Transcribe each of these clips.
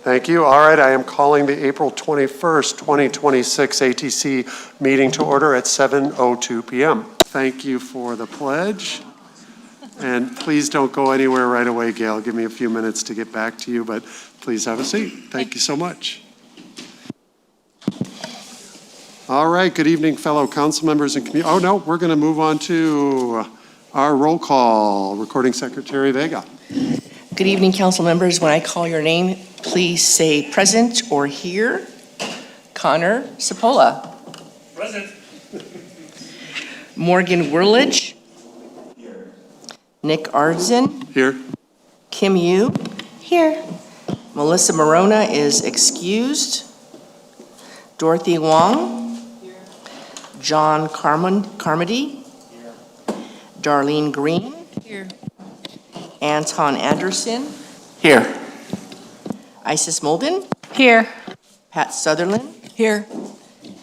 Thank you. All right, I am calling the April 21st, 2026 ATC meeting to order at 7:02 p.m. Thank you for the pledge. And please don't go anywhere right away, Gayle. Give me a few minutes to get back to you, but please have a seat. Thank you so much. All right, good evening, fellow council members and community. Oh, no, we're going to move on to our roll call. Recording Secretary Vega. Good evening, council members. When I call your name, please say present or here. Connor Cipolla. Present. Morgan Wurlich. Here. Nic Arnzen. Here. Kim Yu. Here. Melissa Morona is excused. Dorothy Wong. Here. John Carmody. Here. Darlene Greene. Here. Anton Anderson. Here. Isis Molden. Here. Pat Sutherland. Here.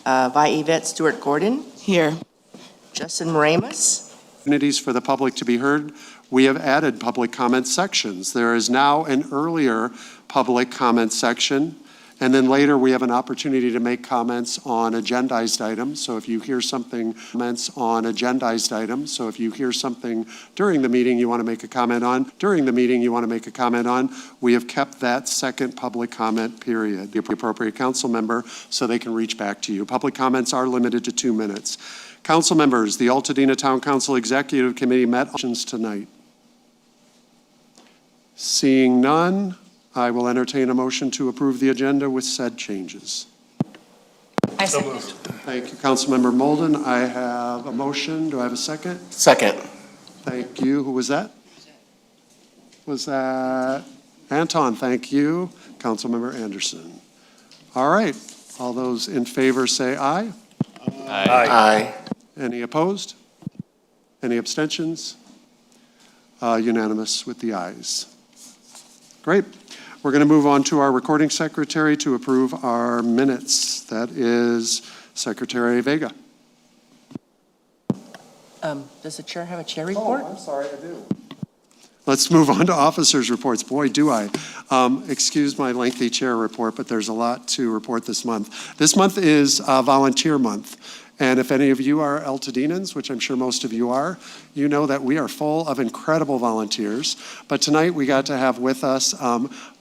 Yvette Stewart Gordon. Here. Justin Ramos. Opportunities for the public to be heard. We have added public comment sections. There is now an earlier public comment section, and then later we have an opportunity to make comments on agendized items. So if you hear something, comments on agendized items. So if you hear something during the meeting you want to make a comment on, we have kept that second public comment period, the appropriate council member, so they can reach back to you. Public comments are limited to 2 minutes. Council members, the Altadena Town Council Executive Committee met tonight. Seeing none, I will entertain a motion to approve the agenda with said changes. I second. Thank you, Councilmember Molden. I have a motion. Do I have a second? Second. Thank you. Who was that? Was that Anton? Thank you. Councilmember Anderson. All right. All those in favor say aye. Aye. Any opposed? Any abstentions? Unanimous with the ayes. Great. We're going to move on to our recording secretary to approve our minutes. That is Secretary Vega. Does the chair have a chair report? Oh, I'm sorry, I do. Let's move on to officers' reports. Boy, do I. Excuse my lengthy chair report, but there's a lot to report this month. This month is Volunteer Month. And if any of you are Altadenans, which I'm sure most of you are, you know that we are full of incredible volunteers. But tonight we got to have with us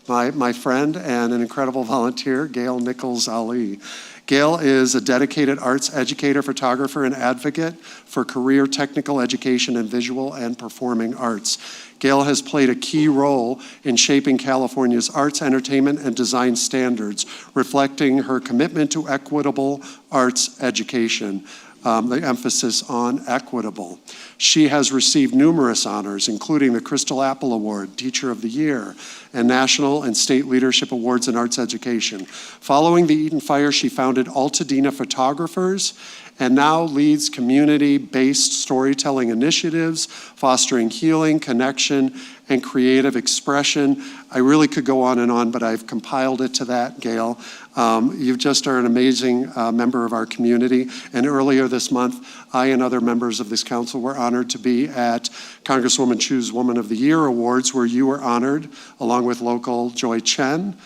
my friend and an incredible volunteer, Gayle Nicholl-Ali. Gayle is a dedicated arts educator, photographer, and advocate for career technical education in visual and performing arts. Gayle has played a key role in shaping California's arts, entertainment, and design standards, reflecting her commitment to equitable arts education, the emphasis on equitable. She has received numerous honors, including the Crystal Apple Award, Teacher of the Year, and national and state leadership awards in arts education. Following the Eaton fire, she founded Altadena Photographers and now leads community-based storytelling initiatives, fostering healing, connection, and creative expression. I really could go on, but I've compiled it to that, Gayle. You just are an amazing member of our community. And earlier this month, I and other members of this council were honored to be at Congresswoman Chu's Woman of the Year Awards, where you were honored, along with local Joy Chen.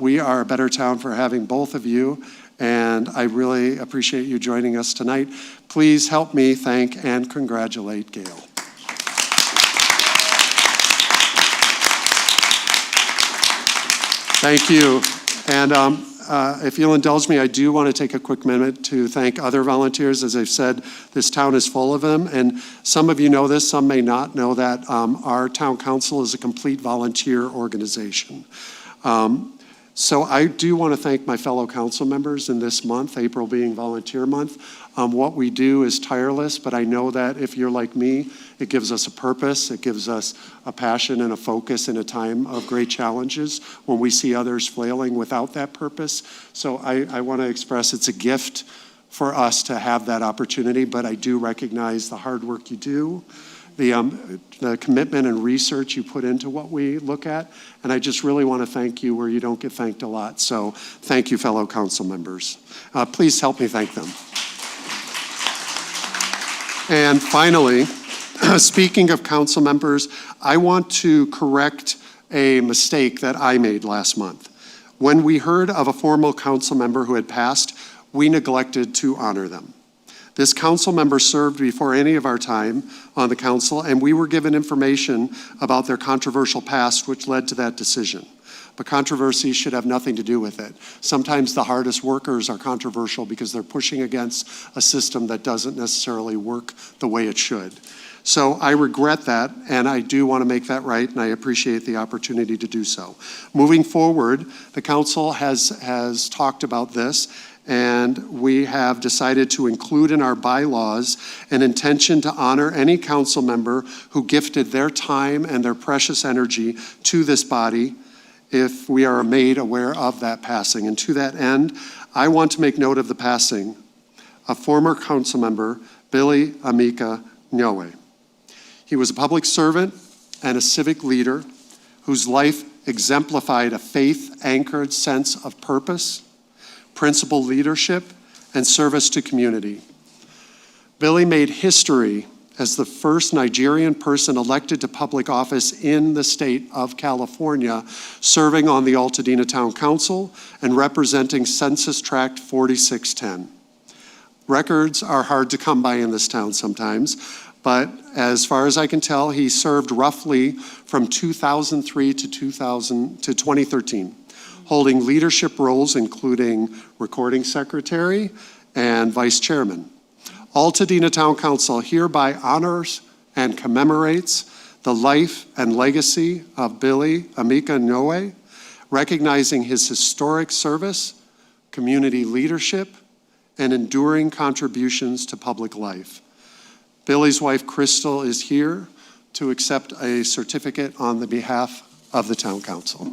We are a better town for having both of you, and I really appreciate you joining us tonight. Please help me thank and congratulate Gayle. Thank you. And if you'll indulge me, I do want to take a quick minute to thank other volunteers. As I've said, this town is full of them. And some of you know this, some may not know that our town council is a complete volunteer organization. So I do want to thank my fellow council members in this month, April being Volunteer Month. What we do is tireless, but I know that if you're like me, it gives us a purpose, it gives us a passion and a focus in a time of great challenges when we see others flailing without that purpose. So I want to express it's a gift for us to have that opportunity, but I do recognize the hard work you do, the commitment and research you put into what we look at, and I just really want to thank you where you don't get thanked a lot. So thank you, fellow council members. Please help me thank them. And finally, speaking of council members, I want to correct a mistake that I made last month. When we heard of a former council member who had passed, we neglected to honor them. This council member served before any of our time on the council, and we were given information about their controversial past, which led to that decision. But controversy should have nothing to do with it. Sometimes the hardest workers are controversial because they're pushing against a system that doesn't necessarily work the way it should. So I regret that, and I do want to make that right, and I appreciate the opportunity to do so. Moving forward, the council has talked about this, and we have decided to include in our bylaws an intention to honor any council member who gifted their time and their precious energy to this body if we are made aware of that passing. And to that end, I want to make note of the passing of former council member Billy Amika Nyowe. He was a public servant and a civic leader whose life exemplified a faith-anchored sense of purpose, principled leadership, and service to community. Billy made history as the first Nigerian person elected to public office in the state of California, serving on the Altadena Town Council and representing Census Tract 4610. Records are hard to come by in this town sometimes, but as far as I can tell, he served roughly from 2003 to 2013, holding leadership roles including recording secretary and vice chairman. Altadena Town Council hereby honors and commemorates the life and legacy of Billy Amika Nyowe, recognizing his historic service, community leadership, and enduring contributions to public life. Billy's wife, Crystal, is here to accept a certificate on the behalf of the Town Council.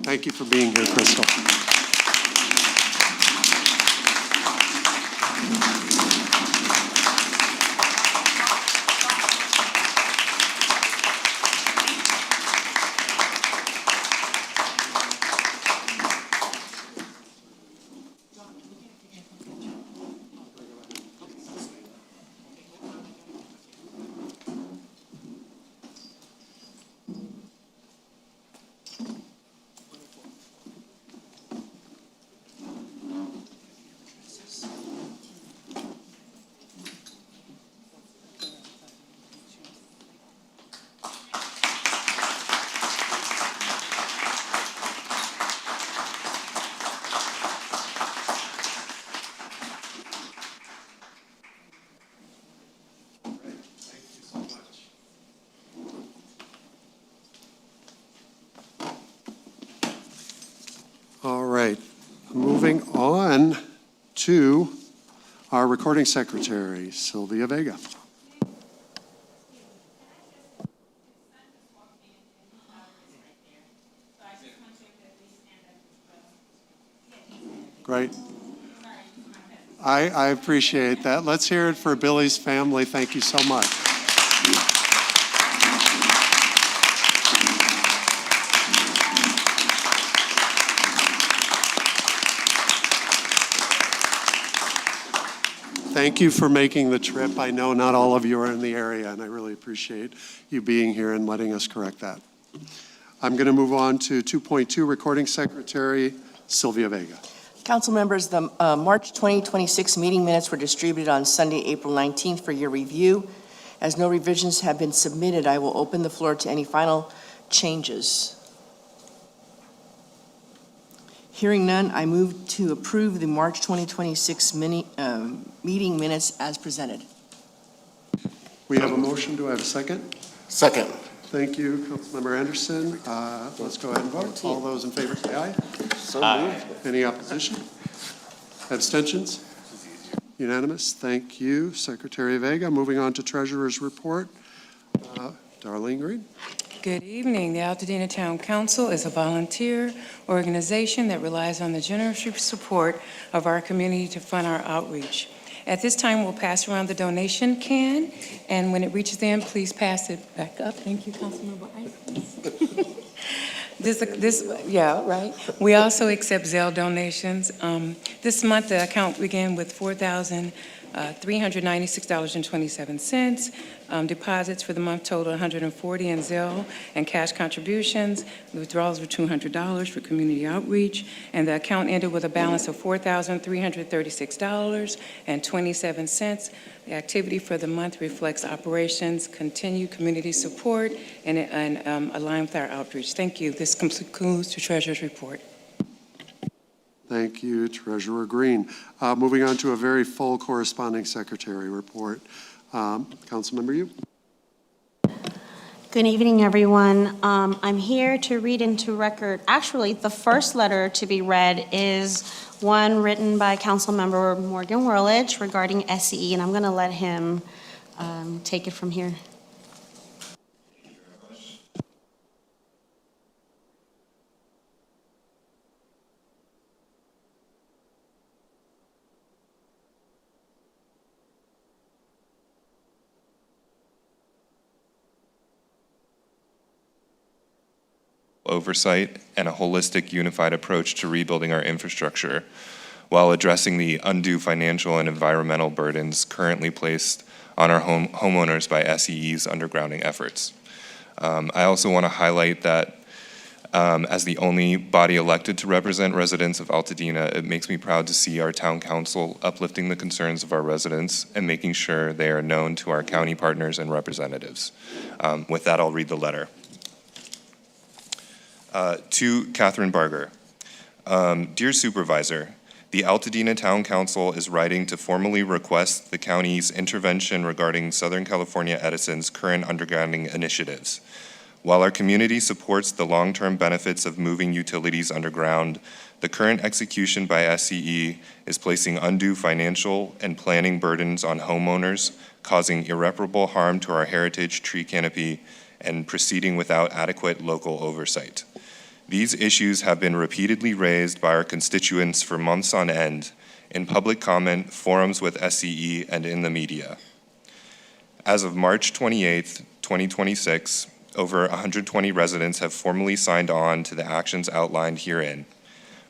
Thank you for being here, Crystal. All right, moving on to our recording secretary, Sylvia Vega. Great. I appreciate that. Let's hear it for Billy's family. Thank you so much. Thank you for making the trip. I know not all of you are in the area, and I really appreciate you being here and letting us correct that. I'm going to move on to 2.2, Recording Secretary Sylvia Vega. Council members, the March 2026 meeting minutes were distributed on Sunday, April 19th for your review. As no revisions have been submitted, I will open the floor to any final changes. Hearing none, I move to approve the March 2026 meeting minutes as presented. We have a motion. Do I have a second? Second. Thank you, Councilmember Anderson. Let's go ahead and vote. All those in favor say aye. So moved. Any opposition? Abstentions? Unanimous. Thank you, Secretary Vega. Moving on to Treasurer's report. Darlene Greene. Good evening. The Altadena Town Council is a volunteer organization that relies on the generous support of our community to fund our outreach. At this time, we'll pass around the donation can, and when it reaches them, please pass it back up. Thank you, Councilmember Ice. Yeah, right. We also accept Zelle donations. This month, the account began with $4,000 $396.27. Deposits for the month total $140 in Zelle and cash contributions. The withdrawals were $200 for community outreach, and the account ended with a balance of $4,336.27. The activity for the month reflects operations, continued community support, and align with our outreach. Thank you. This concludes the Treasurer's report. Thank you, Treasurer Greene. Moving on to a very full corresponding secretary report. Councilmember Yu. Good evening, everyone. I'm here to read into record, actually, the first letter to be read is one written by Councilmember Morgan Whirlidge regarding SCE, and I'm going to let him take it from here. Oversight and a holistic, unified approach to rebuilding our infrastructure while addressing the undue financial and environmental burdens currently placed on our homeowners by SEE's undergrounding efforts. I also want to highlight that as the only body elected to represent residents of Altadena, it makes me proud to see our town council uplifting the concerns of our residents and making sure they are known to our county partners and representatives. With that, I'll read the letter. To Catherine Barger. Dear Supervisor, the Altadena Town Council is writing to formally request the county's intervention regarding Southern California Edison's current undergrounding initiatives. While our community supports the long-term benefits of moving utilities underground, the current execution by SCE is placing undue financial and planning burdens on homeowners, causing irreparable harm to our heritage tree canopy, and proceeding without adequate local oversight. These issues have been repeatedly raised by our constituents for months on end, in public comment, forums with SCE, and in the media. As of March 28, 2026, over 120 residents have formally signed on to the actions outlined herein,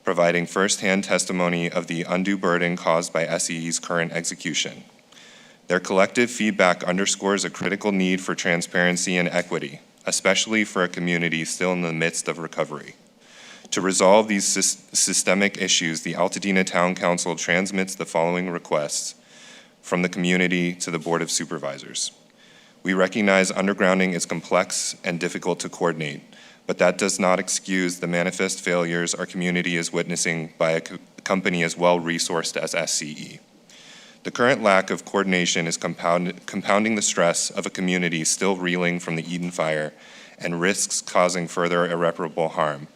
providing firsthand testimony of the undue burden caused by SCE's current execution. Their collective feedback underscores a critical need for transparency and equity, especially for a community still in the midst of recovery. To resolve these systemic issues, the Altadena Town Council transmits the following requests from the community to the Board of Supervisors. We recognize undergrounding is complex and difficult to coordinate, but that does not excuse the manifest failures our community is witnessing by a company as well-resourced as SCE. The current lack of coordination is compounding the stress of a community still reeling from the Eden fire and risks causing further irreparable harm.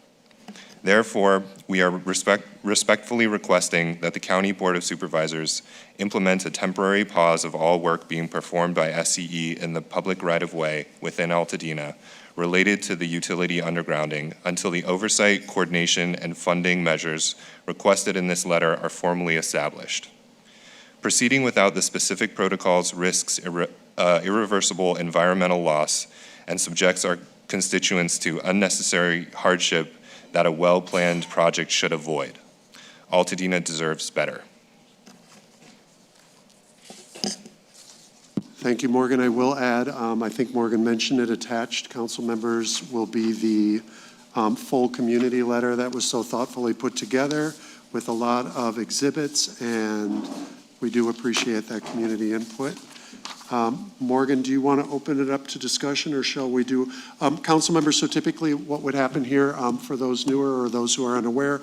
Therefore, we are respectfully requesting that the County Board of Supervisors implement a temporary pause of all work being performed by SCE in the public right-of-way within Altadena related to the utility undergrounding until the oversight, coordination, and funding measures requested in this letter are formally established. Proceeding without the specific protocols risks irreversible environmental loss and subjects our constituents to unnecessary hardship that a well-planned project should avoid. Altadena deserves better. Thank you, Morgan. I will add, I think Morgan mentioned it, attached council members will be the full community letter that was so thoughtfully put together with a lot of exhibits, and we do appreciate that community input. Morgan, do you want to open it up to discussion, or shall we do, council members, so typically what would happen here, for those newer or those who are unaware,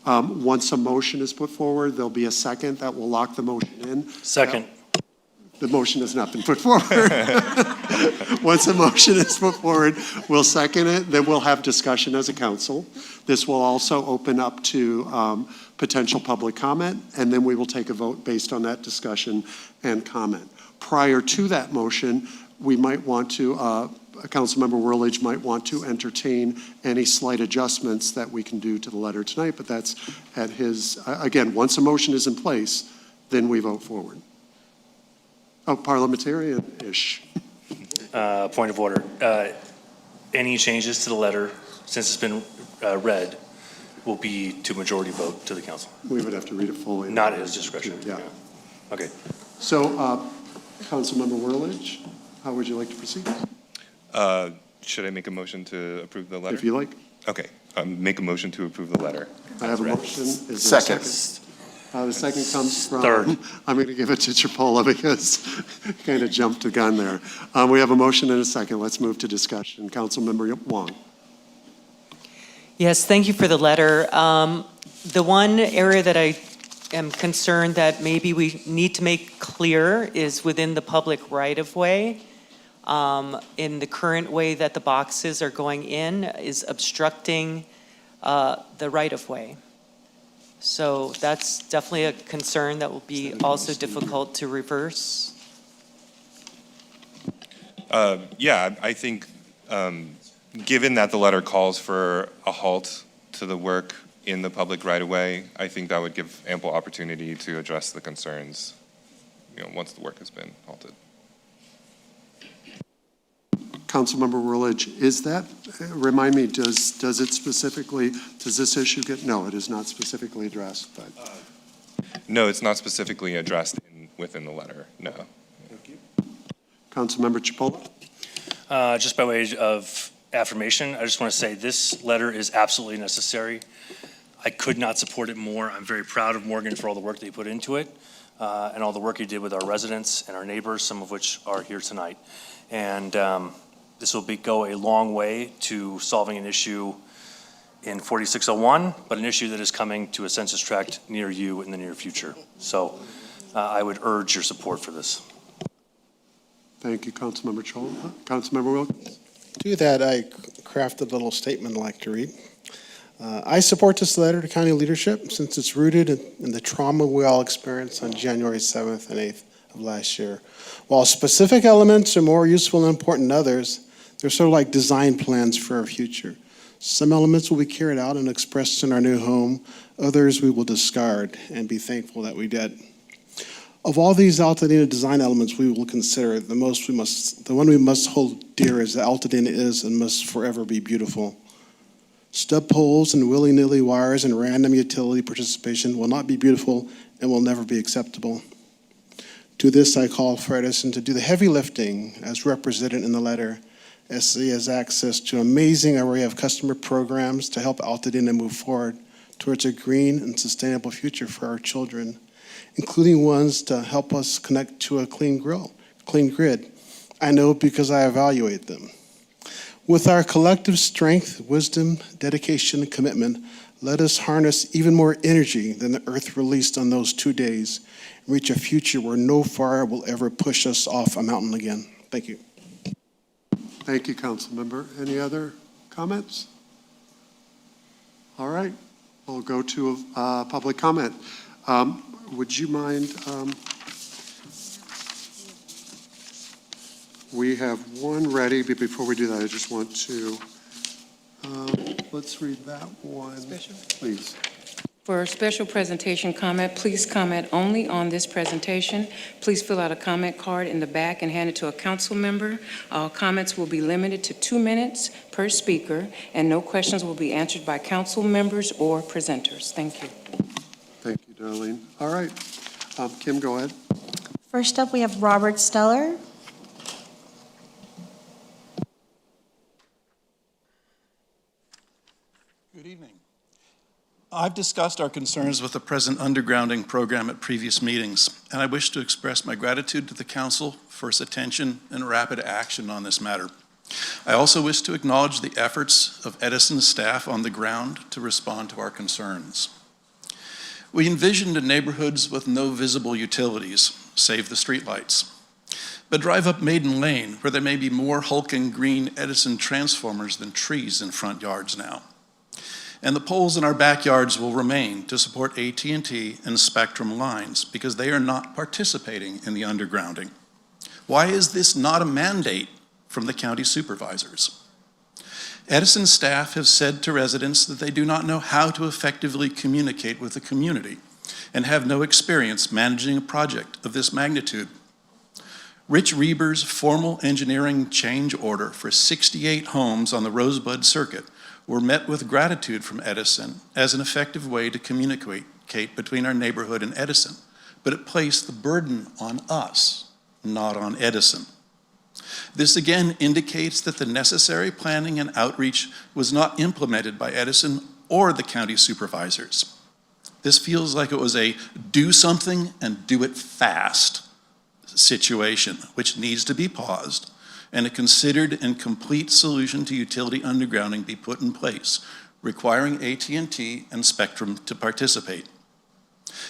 once a motion is put forward, there'll be a second that will lock the motion in. Second. The motion has not been put forward. Once a motion is put forward, we'll second it, then we'll have discussion as a council. This will also open up to potential public comment, and then we will take a vote based on that discussion and comment. Prior to that motion, we might want to, Councilmember Whirlidge might want to entertain any slight adjustments that we can do to the letter tonight, but that's at his, again, once a motion is in place, then we vote forward. Oh, parliamentarian-ish. Point of order. Any changes to the letter, since it's been read, will be to majority vote to the council. We would have to read it fully. Not at his discretion. Yeah. Okay. So, Councilmember Worlidge, how would you like to proceed? Should I make a motion to approve the letter? If you like. Okay, make a motion to approve the letter. I have a motion. Is there a second? The second comes from. Third. I'm going to give it to Chipola because he kind of jumped the gun there. We have a motion and a second. Let's move to discussion. Councilmember Wong. Yes, thank you for the letter. The one area that I am concerned that maybe we need to make clear is within the public right-of-way. In the current way that the boxes are going in is obstructing the right-of-way. So that's definitely a concern that will be also difficult to reverse. Yeah, I think given that the letter calls for a halt to the work in the public right-of-way, I think that would give ample opportunity to address the concerns, once the work has been halted. Councilmember Worlidge, is that, remind me, does this issue get, no, it is not specifically addressed, but. No, it's not specifically addressed within the letter, no. Thank you. Councilmember Chipola? Just by way of affirmation, I just want to say this letter is absolutely necessary. I could not support it more. I'm very proud of Morgan for all the work that he put into it and all the work he did with our residents and our neighbors, some of which are here tonight. And this will go a long way to solving an issue in 4601, but an issue that is coming to a census tract near you in the near future. So I would urge your support for this. Thank you, Councilmember Chipola. Councilmember Wilkins? To that, I crafted a little statement I'd like to read. I support this letter to county leadership since it's rooted in the trauma we all experienced on January 7th and 8th of last year. While specific elements are more useful and important than others, they're sort of like design plans for our future. Some elements will be carried out and expressed in our new home. Others we will discard and be thankful that we did. Of all these Altadena design elements we will consider, the one we must hold dear is that Altadena is and must forever be beautiful. Stub poles and willy-nilly wires and random utility participation will not be beautiful and will never be acceptable. To this, I call for Edison to do the heavy lifting as represented in the letter, as he has access to an amazing array of customer programs to help Altadena move forward towards a green and sustainable future for our children, including ones to help us connect to a clean grid. I know because I evaluate them. With our collective strength, wisdom, dedication, and commitment, let us harness even more energy than the earth released on those 2 days and reach a future where no fire will ever push us off a mountain again. Thank you. Thank you, Councilmember. Any other comments? All right, we'll go to public comment. Would you mind, we have one ready, but before we do that, I just want to, let's read that one, please. For a special presentation comment, please comment only on this presentation. Please fill out a comment card in the back and hand it to a council member. All comments will be limited to 2 minutes per speaker, and no questions will be answered by council members or presenters. Thank you. Thank you, Darlene. All right, Kim, go ahead. First up, we have Robert Steller. Good evening. I've discussed our concerns with the present undergrounding program at previous meetings, and I wish to express my gratitude to the council for its attention and rapid action on this matter. I also wish to acknowledge the efforts of Edison's staff on the ground to respond to our concerns. We envisioned neighborhoods with no visible utilities, save the streetlights. But drive up Maiden Lane, where there may be more hulking green Edison transformers than trees in front yards now. And the poles in our backyards will remain to support AT&T and Spectrum lines because they are not participating in the undergrounding. Why is this not a mandate from the county supervisors? Edison staff have said to residents that they do not know how to effectively communicate with the community and have no experience managing a project of this magnitude. Rich Reber's formal engineering change order for 68 homes on the Rosebud Circuit were met with gratitude from Edison as an effective way to communicate between our neighborhood and Edison, but it placed the burden on us, not on Edison. This again indicates that the necessary planning and outreach was not implemented by Edison or the county supervisors. This feels like it was a do something and do it fast situation, which needs to be paused, and a considered and complete solution to utility undergrounding be put in place, requiring AT&T and Spectrum to participate.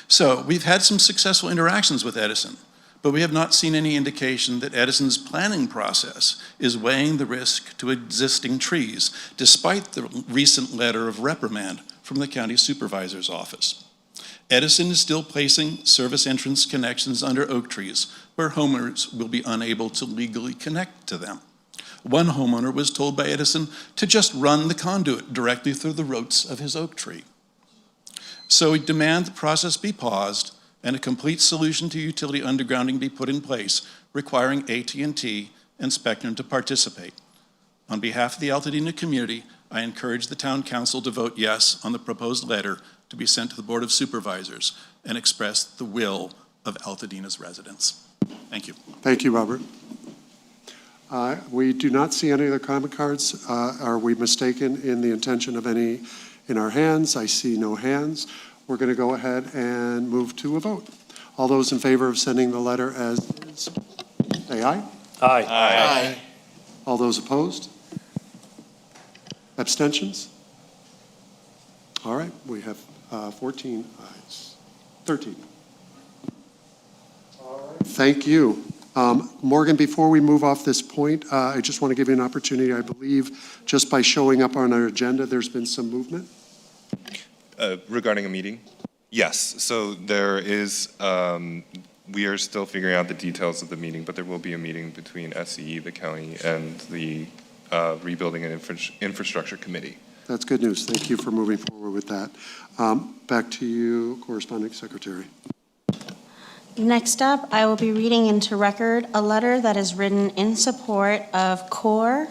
So we've had some successful interactions with Edison, but we have not seen any indication that Edison's planning process is weighing the risk to existing trees, despite the recent letter of reprimand from the county supervisor's office. Edison is still placing service entrance connections under oak trees where homeowners will be unable to legally connect to them. One homeowner was told by Edison to just run the conduit directly through the roots of his oak tree. So we demand the process be paused and a complete solution to utility undergrounding be put in place, requiring AT&T and Spectrum to participate. On behalf of the Altadena community, I encourage the town council to vote yes on the proposed letter to be sent to the Board of Supervisors and express the will of Altadena's residents. Thank you. Thank you, Robert. We do not see any other comment cards. Are we mistaken in the intention of any in our hands? I see no hands. We're going to go ahead and move to a vote. All those in favor of sending the letter as is, say aye. Aye. Aye. All those opposed? Abstentions? All right, we have 14 ayes, 13. All right. Thank you. Morgan, before we move off this point, I just want to give you an opportunity. I believe just by showing up on our agenda, there's been some movement. Regarding a meeting? Yes, so there is, we are still figuring out the details of the meeting, but there will be a meeting between SCE, the county, and the Rebuilding and Infrastructure Committee. That's good news. Thank you for moving forward with that. Back to you, Corresponding Secretary. Next up, I will be reading into record a letter that is written in support of CORE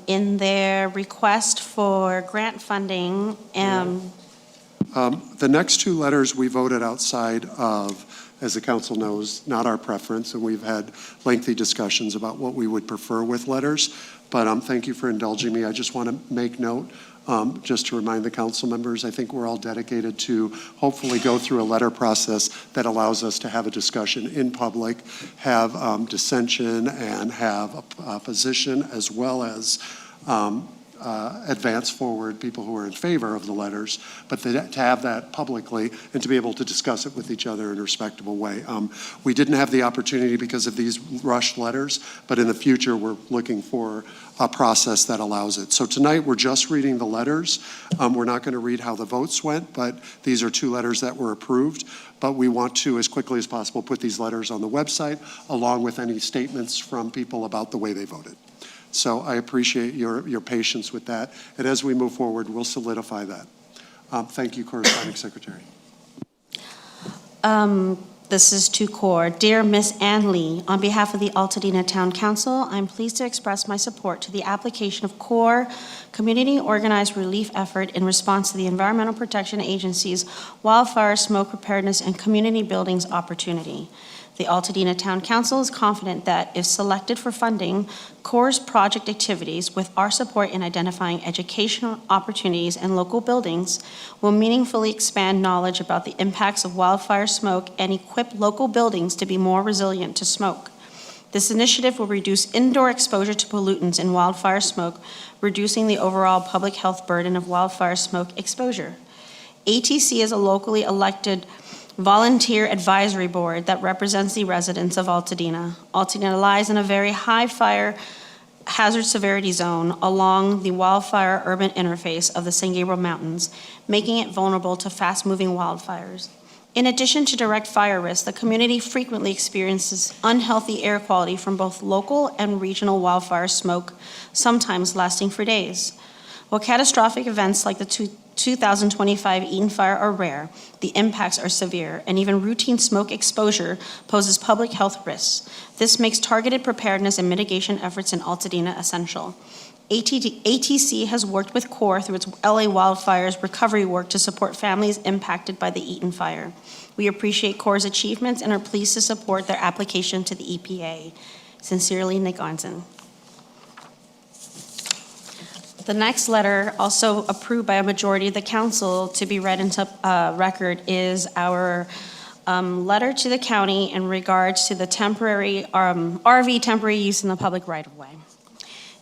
in their request for grant funding. The next two letters we voted outside of, as the council knows, not our preference, and we've had lengthy discussions about what we would prefer with letters. But thank you for indulging me. I just want to make note, just to remind the council members, I think we're all dedicated to hopefully go through a letter process that allows us to have a discussion in public, have dissension, and have opposition, as well as advance forward people who are in favor of the letters, but to have that publicly and to be able to discuss it with each other in a respectable way. We didn't have the opportunity because of these rushed letters, but in the future we're looking for a process that allows it. So tonight we're just reading the letters. We're not going to read how the votes went, but these are two letters that were approved. But we want to, as quickly as possible, put these letters on the website along with any statements from people about the way they voted. So I appreciate your patience with that. And as we move forward, we'll solidify that. Thank you, Corresponding Secretary. This is to CORE. Dear Ms. Ann Lee, on behalf of the Altadena Town Council, I'm pleased to express my support to the application of CORE Community Organized Relief Effort in response to the Environmental Protection Agency's Wildfire Smoke Preparedness and Community Buildings Opportunity. The Altadena Town Council is confident that if selected for funding, CORE's project activities, with our support in identifying educational opportunities and local buildings, will meaningfully expand knowledge about the impacts of wildfire smoke and equip local buildings to be more resilient to smoke. This initiative will reduce indoor exposure to pollutants in wildfire smoke, reducing the overall public health burden of wildfire smoke exposure. ATC is a locally elected volunteer advisory board that represents the residents of Altadena. Altadena lies in a very high fire hazard severity zone along the wildfire urban interface of the San Gabriel Mountains, making it vulnerable to fast-moving wildfires. In addition to direct fire risk, the community frequently experiences unhealthy air quality from both local and regional wildfire smoke, sometimes lasting for days. While catastrophic events like the 2025 Eaton Fire are rare, the impacts are severe, and even routine smoke exposure poses public health risks. This makes targeted preparedness and mitigation efforts in Altadena essential. ATC has worked with CORE through its LA wildfires recovery work to support families impacted by the Eaton fire. We appreciate CORE's achievements and are pleased to support their application to the EPA. Sincerely, Nic Arnzen. The next letter, also approved by a majority of the council to be read into record, is our letter to the county in regards to the temporary RV temporary use in the public right-of-way.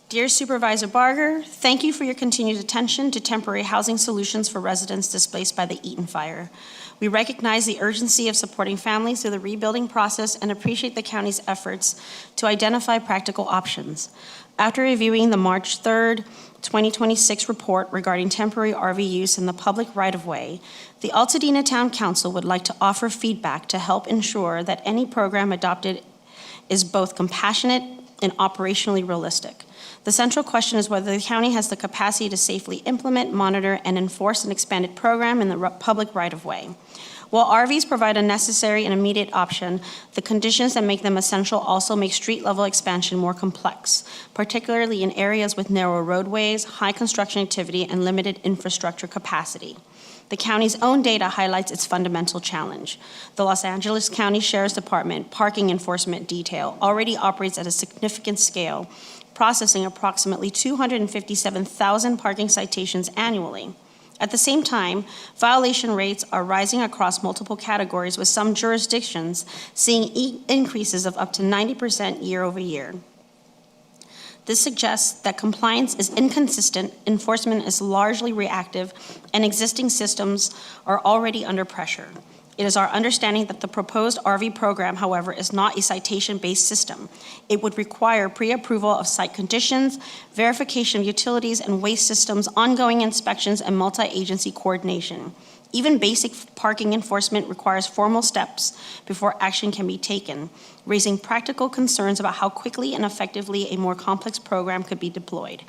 Dear Supervisor Barger, thank you for your continued attention to temporary housing solutions for residents displaced by the Eaton fire. We recognize the urgency of supporting families through the rebuilding process and appreciate the county's efforts to identify practical options. After reviewing the March 3rd, 2026 report regarding temporary RV use in the public right-of-way, the Altadena Town Council would like to offer feedback to help ensure that any program adopted is both compassionate and operationally realistic. The central question is whether the county has the capacity to safely implement, monitor, and enforce an expanded program in the public right-of-way. While RVs provide a necessary and immediate option, the conditions that make them essential also make street-level expansion more complex, particularly in areas with narrow roadways, high construction activity, and limited infrastructure capacity. The county's own data highlights its fundamental challenge. The Los Angeles County Sheriff's Department Parking Enforcement Detail already operates at a significant scale, processing approximately 257,000 parking citations annually. At the same time, violation rates are rising across multiple categories, with some jurisdictions seeing increases of up to 90% year over year. This suggests that compliance is inconsistent, enforcement is largely reactive, and existing systems are already under pressure. It is our understanding that the proposed RV program, however, is not a citation-based system. It would require pre-approval of site conditions, verification of utilities and waste systems, ongoing inspections, and multi-agency coordination. Even basic parking enforcement requires formal steps before action can be taken, raising practical concerns about how quickly and effectively a more complex program could be deployed.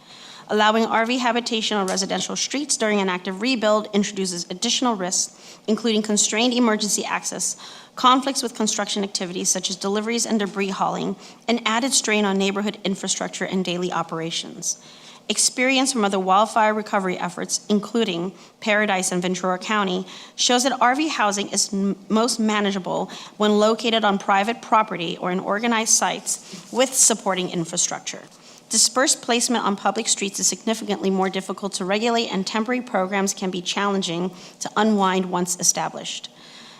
Allowing RV habitation on residential streets during an active rebuild introduces additional risks, including constrained emergency access, conflicts with construction activities such as deliveries and debris hauling, and added strain on neighborhood infrastructure and daily operations. Experience from other wildfire recovery efforts, including Paradise and Ventura County, shows that RV housing is most manageable when located on private property or in organized sites with supporting infrastructure. Dispersed placement on public streets is significantly more difficult to regulate, and temporary programs can be challenging to unwind once established.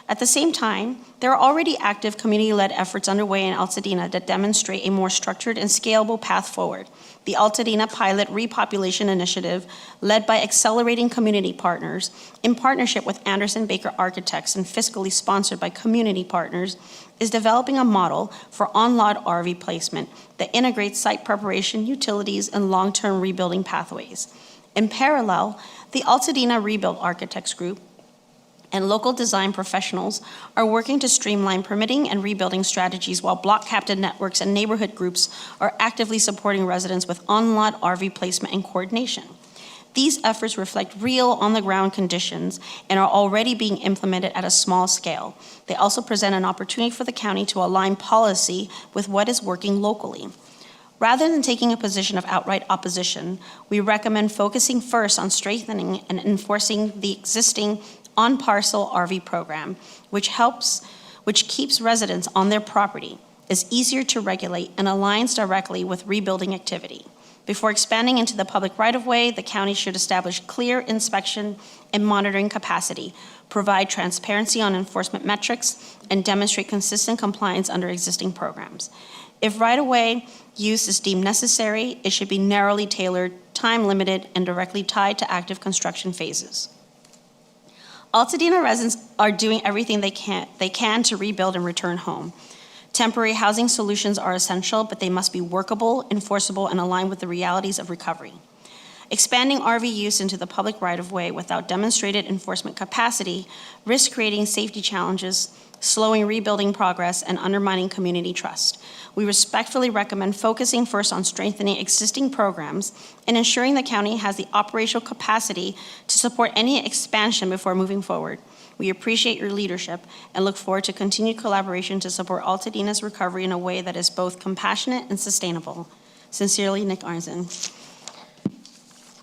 At the same time, there are already active community-led efforts underway in Altadena that demonstrate a more structured and scalable path forward. The Altadena Pilot Repopulation Initiative, led by Accelerating Community Partners, in partnership with Anderson Baker Architects and fiscally sponsored by community partners, is developing a model for on-lot RV placement that integrates site preparation, utilities, and long-term rebuilding pathways. In parallel, the Altadena Rebuild Architects Group and local design professionals are working to streamline permitting and rebuilding strategies, while block captain networks and neighborhood groups are actively supporting residents with on-lot RV placement and coordination. These efforts reflect real on-the-ground conditions and are already being implemented at a small scale. They also present an opportunity for the county to align policy with what is working locally. Rather than taking a position of outright opposition, we recommend focusing first on strengthening and enforcing the existing on-parcel RV program, which keeps residents on their property, is easier to regulate, and aligns directly with rebuilding activity. Before expanding into the public right-of-way, the county should establish clear inspection and monitoring capacity, provide transparency on enforcement metrics, and demonstrate consistent compliance under existing programs. If right-of-way use is deemed necessary, it should be narrowly tailored, time-limited, and directly tied to active construction phases. Altadena residents are doing everything they can to rebuild and return home. Temporary housing solutions are essential, but they must be workable, enforceable, and aligned with the realities of recovery. Expanding RV use into the public right-of-way without demonstrated enforcement capacity risks creating safety challenges, slowing rebuilding progress, and undermining community trust. We respectfully recommend focusing first on strengthening existing programs and ensuring the county has the operational capacity to support any expansion before moving forward. We appreciate your leadership and look forward to continued collaboration to support Altadena's recovery in a way that is both compassionate and sustainable. Sincerely, Nic Arnzen.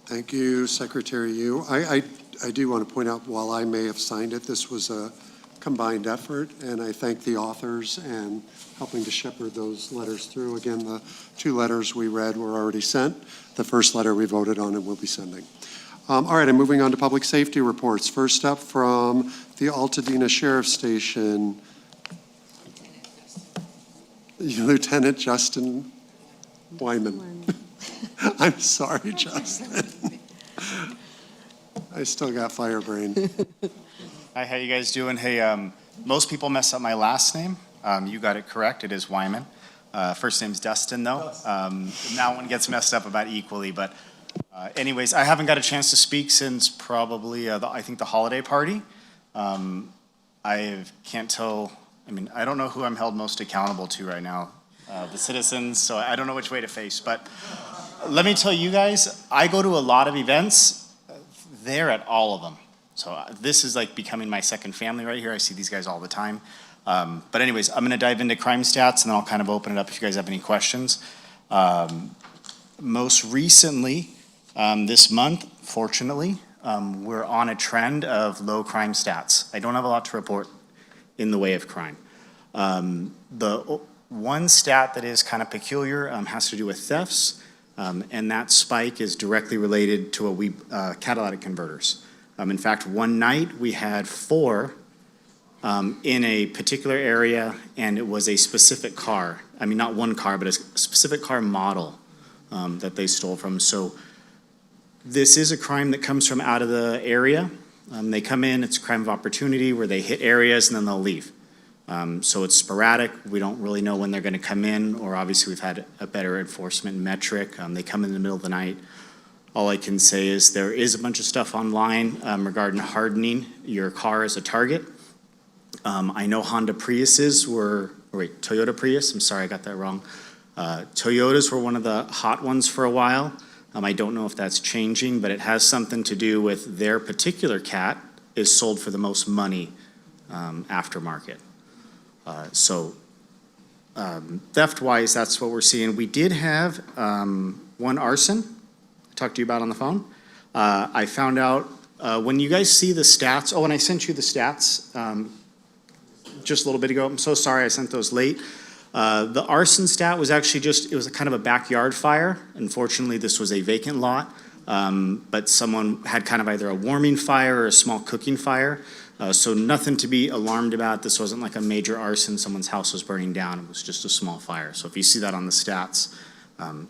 Thank you, Secretary Yu. I do want to point out, while I may have signed it, this was a combined effort, and I thank the authors and helping to shepherd those letters through. Again, the 2 letters we read were already sent. The first letter we voted on and will be sending. All right, I'm moving on to public safety reports. First up from the Altadena Sheriff's Station, Lieutenant Justin Wyman. I'm sorry, Justin. I still got fire brain. Hi, how you guys doing? Hey, most people mess up my last name. You got it correct. It is Wyman. First name's Dustin, though. That one gets messed up about equally. But anyways, I haven't got a chance to speak since probably, I think, the holiday party. I can't tell. I mean, I don't know who I'm held most accountable to right now. The citizens, so I don't know which way to face. But let me tell you guys, I go to a lot of events. They're at all of them. So this is like becoming my second family right here. I see these guys all the time. But anyways, I'm going to dive into crime stats, and then I'll kind of open it up if you guys have any questions. Most recently, this month, fortunately, we're on a trend of low crime stats. I don't have a lot to report in the way of crime. The one stat that is kind of peculiar has to do with thefts, and that spike is directly related to catalytic converters. In fact, one night we had 4 in a particular area, and it was a specific car. I mean, not one car, but a specific car model that they stole from. So this is a crime that comes from out of the area. They come in, it's a crime of opportunity where they hit areas and then they'll leave. So it's sporadic. We don't really know when they're going to come in, or obviously we've had a better enforcement metric. They come in the middle of the night. All I can say is there is a bunch of stuff online regarding hardening your car as a target. I know Toyota Prius, I'm sorry, I got that wrong. Toyotas were one of the hot ones for a while. I don't know if that's changing, but it has something to do with their particular cat is sold for the most money aftermarket. Theft-wise, that's what we're seeing. We did have one arson I talked to you about on the phone. I found out when you guys see the stats, and I sent you the stats just a little bit ago. I'm so sorry I sent those late. The arson stat was actually it was a kind of a backyard fire. Unfortunately, this was a vacant lot, but someone had kind of either a warming fire or a small cooking fire. So nothing to be alarmed about. This wasn't like a major arson. Someone's house was burning down. It was just a small fire. So if you see that on the stats,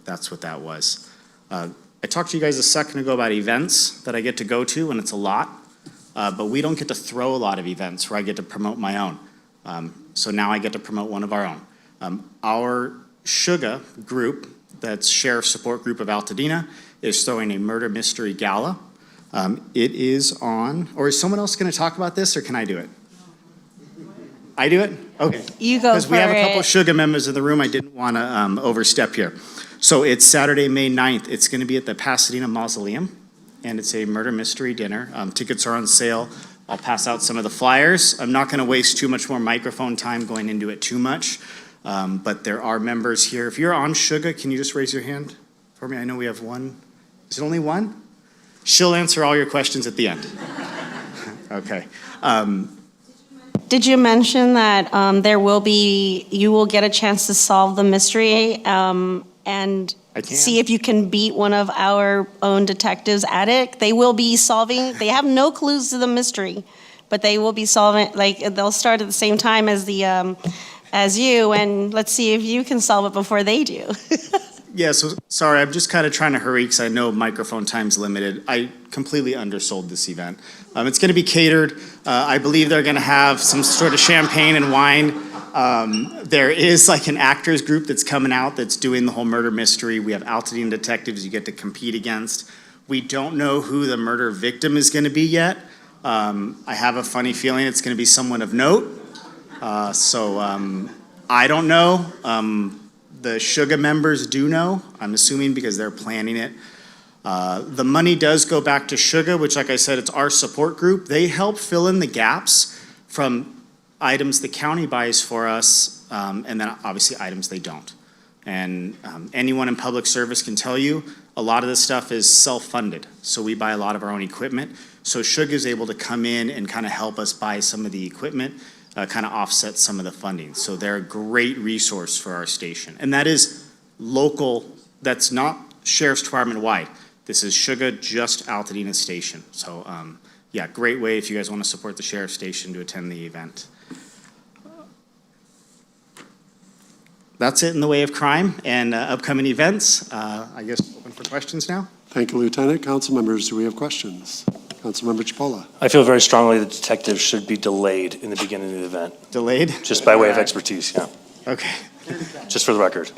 that's what that was. I talked to you guys a second ago about events that I get to go to, and it's a lot. But we don't get to throw a lot of events where I get to promote my own. So now I get to promote one of our own. Our Sugar group, that's Sheriff Support Group of Altadena, is throwing a murder mystery gala. It is on, or is someone else going to talk about this, or can I do it? I do it? Okay. You go for it. Because we have a couple of Sugar members in the room. I didn't want to overstep here. So it's Saturday, May 9th. It's going to be at the Pasadena Mausoleum, and it's a murder mystery dinner. Tickets are on sale. I'll pass out some of the flyers. I'm not going to waste too much more microphone time going into it too much, but there are members here. If you're on Sugar, can you just raise your hand for me? I know we have one. Is it only one? She'll answer all your questions at the end. Okay. Did you mention that you will get a chance to solve the mystery and see if you can beat one of our own detectives at it? They will be solving, they have no clues to the mystery, but they will be solving, they'll start at the same time as you, and let's see if you can solve it before they do. Yeah, so sorry, I'm just kind of trying to hurry because I know microphone time's limited. I completely undersold this event. It's going to be catered. I believe they're going to have some sort of champagne and wine. There is like an actors group that's coming out that's doing the whole murder mystery. We have Altadena detectives you get to compete against. We don't know who the murder victim is going to be yet. I have a funny feeling it's going to be someone of note. I don't know. The Sugar members do know, I'm assuming, because they're planning it. The money does go back to Sugar, which, like I said, it's our support group. They help fill in the gaps from items the county buys for us, and then obviously items they don't. And anyone in public service can tell you, a lot of this stuff is self-funded, so we buy a lot of our own equipment. So Sugar is able to come in and kind of help us buy some of the equipment, kind of offset some of the funding. So they're a great resource for our station. And that is local, that's not Sheriff's Department wide. This is Sugar, just Altadena Station. So yeah, great way if you guys want to support the Sheriff's Station to attend the event. That's it in the way of crime and upcoming events. I guess open for questions now. Thank you, Lieutenant. Council members, do we have questions? Councilmember Chipola. I feel very strongly that detectives should be delayed in the beginning of the event, Delayed? just by way of expertise, yeah, Okay. just for the record.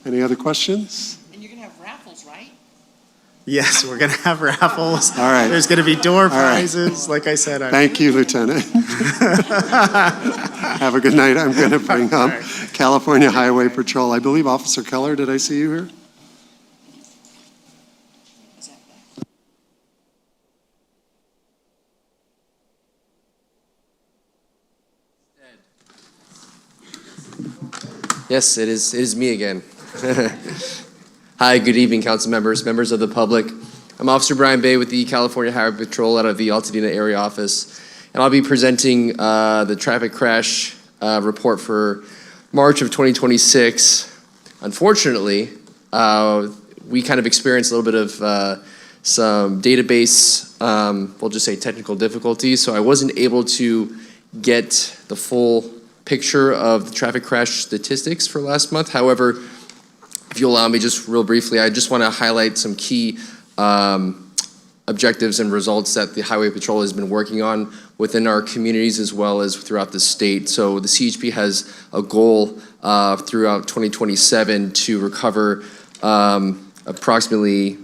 Any other questions? And you're going to have raffles, right? Yes, we're going to have raffles. All right. There's going to be door right. prizes, like I said. Thank you, Lieutenant. Have a good night. I'm going to bring up California Highway Patrol. I believe Officer Keller, did I see you here? Yes, it is me again. Hi, good evening, council members, members of the public. I'm Officer Brian Bay with the California Highway Patrol out of the Altadena area office, and I'll be presenting the traffic crash report for March of 2026. Unfortunately, we kind of experienced a little bit of some database, we'll just say technical difficulties, so I wasn't able to get the full picture of the traffic crash statistics for last month. However, if you allow me just real briefly, I just want to highlight some key objectives and results that the Highway Patrol has been working on within our communities as well as throughout the state. So the CHP has a goal throughout 2027 to recover approximately,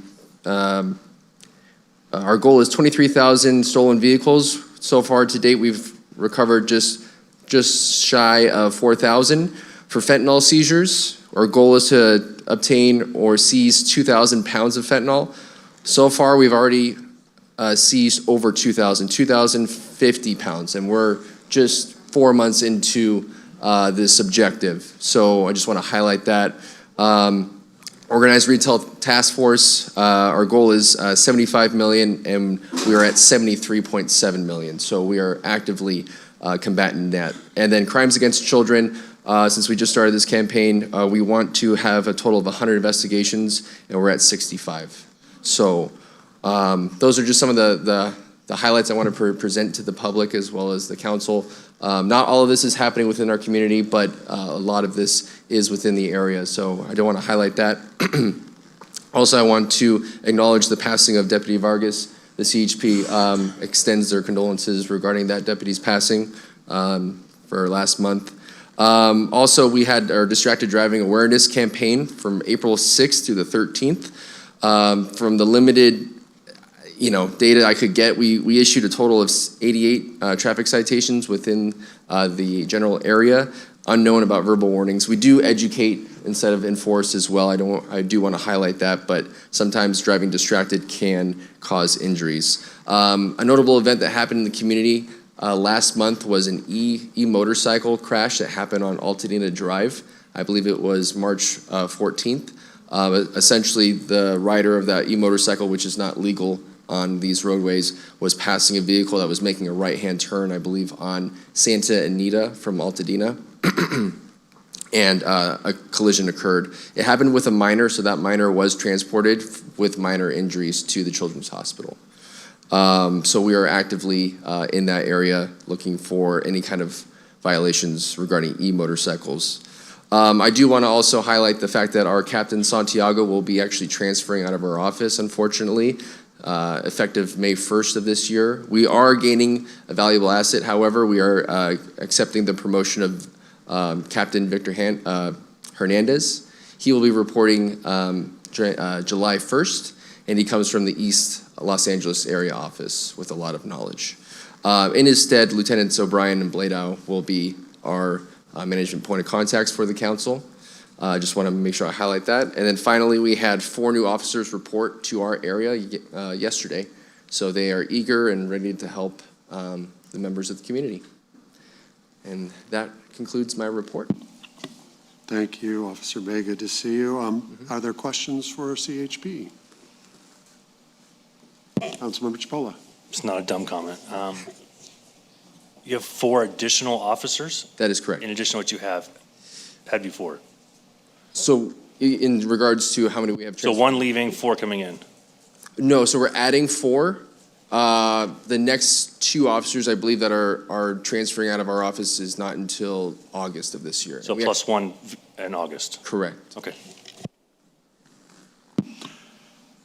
our goal is 23,000 stolen vehicles. So far to date, we've recovered just shy of 4,000. For fentanyl seizures, our goal is to obtain or seize 2,000 pounds of fentanyl. So far, we've already seized over 2,050 pounds, and we're just 4 months into this objective. So I just want to highlight that. Organized Retail Task Force, our goal is 75 million, and we are at 73.7 million. So we are actively combating that. And then crimes against children, since we just started this campaign, we want to have a total of 100 investigations, and we're at 65. So those are just some of the highlights I want to present to the public as well as the council. Not all of this is happening within our community, but a lot of this is within the area. So I do want to highlight that. Also, I want to acknowledge the passing of Deputy Vargas. The CHP extends their condolences regarding that deputy's passing for last month. Also, we had our distracted driving awareness campaign from April 6th through the 13th. From the limited data I could get, we issued a total of 88 traffic citations within the general area, unknown about verbal warnings. We do educate instead of enforce as well. I do want to highlight that, but sometimes driving distracted can cause injuries. A notable event that happened in the community last month was an e-motorcycle crash that happened on Altadena Drive. I believe it was March 14th. Essentially, the rider of that e-motorcycle, which is not legal on these roadways, was passing a vehicle that was making a right-hand turn, I believe, on Santa Anita from Altadena. And a collision occurred. It happened with a minor, so that minor was transported with minor injuries to the Children's Hospital. So we are actively in that area looking for any kind of violations regarding e-motorcycles. I do want to also highlight the fact that our Captain Santiago will be actually transferring out of our office, unfortunately, effective May 1st of this year. We are gaining a valuable asset. However, we are accepting the promotion of Captain Victor Hernandez. He will be reporting July 1st, and he comes from the East Los Angeles area office with a lot of knowledge. In his stead, Lieutenants O'Brien and Bladow will be our management point of contacts for the council. I just want to make sure I highlight that. And then finally, we had 4 new officers report to our area yesterday. So they are eager and ready to help the members of the community. And that concludes my report. Thank you, Officer Bay. Good to see you. Are there questions for CHP? Councilmember Chipola. It's not a dumb comment. You have 4 additional officers That is correct. in addition to what you have had before. So in regards to how many we have. So 1 leaving, 4 coming in. No, so we're adding 4. The next 2 officers, I believe, that are transferring out of our office is not until August of this year. So We plus 1 in August. Correct. Okay.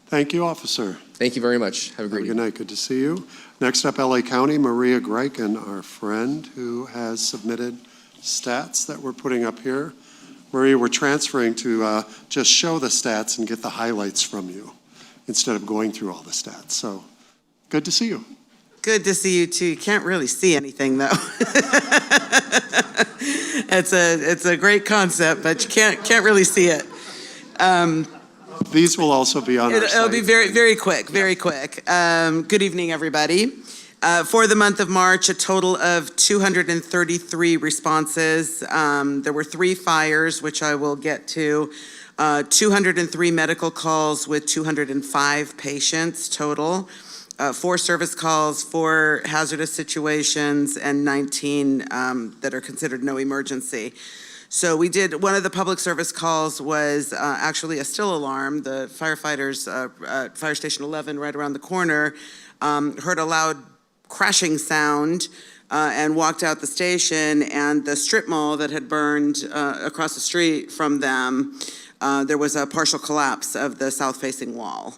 Thank you, officer. Thank you very much. Have a Have great a evening. good night. Good to see you. Next up, LA County, Maria Grycan, our friend, who has submitted stats that we're putting up here. Maria, we're transferring to just show the stats and get the highlights from you instead of going through all the stats. So good to see you. Good to see you too. You can't really see anything though. It's a great concept, but you can't really see it. These will also be on our site. It'll be very quick, very quick. Good evening, everybody. For the month of March, a total of 233 responses. There were 3 fires, which I will get to. 203 medical calls with 205 patients total. 4 service calls, 4 hazardous situations, and 19 that are considered no emergency. So we did, one of the public service calls was actually a still alarm. The firefighters at Fire Station 11 right around the corner heard a loud crashing sound and walked out the station, and the strip mall that had burned across the street from them, there was a partial collapse of the south-facing wall.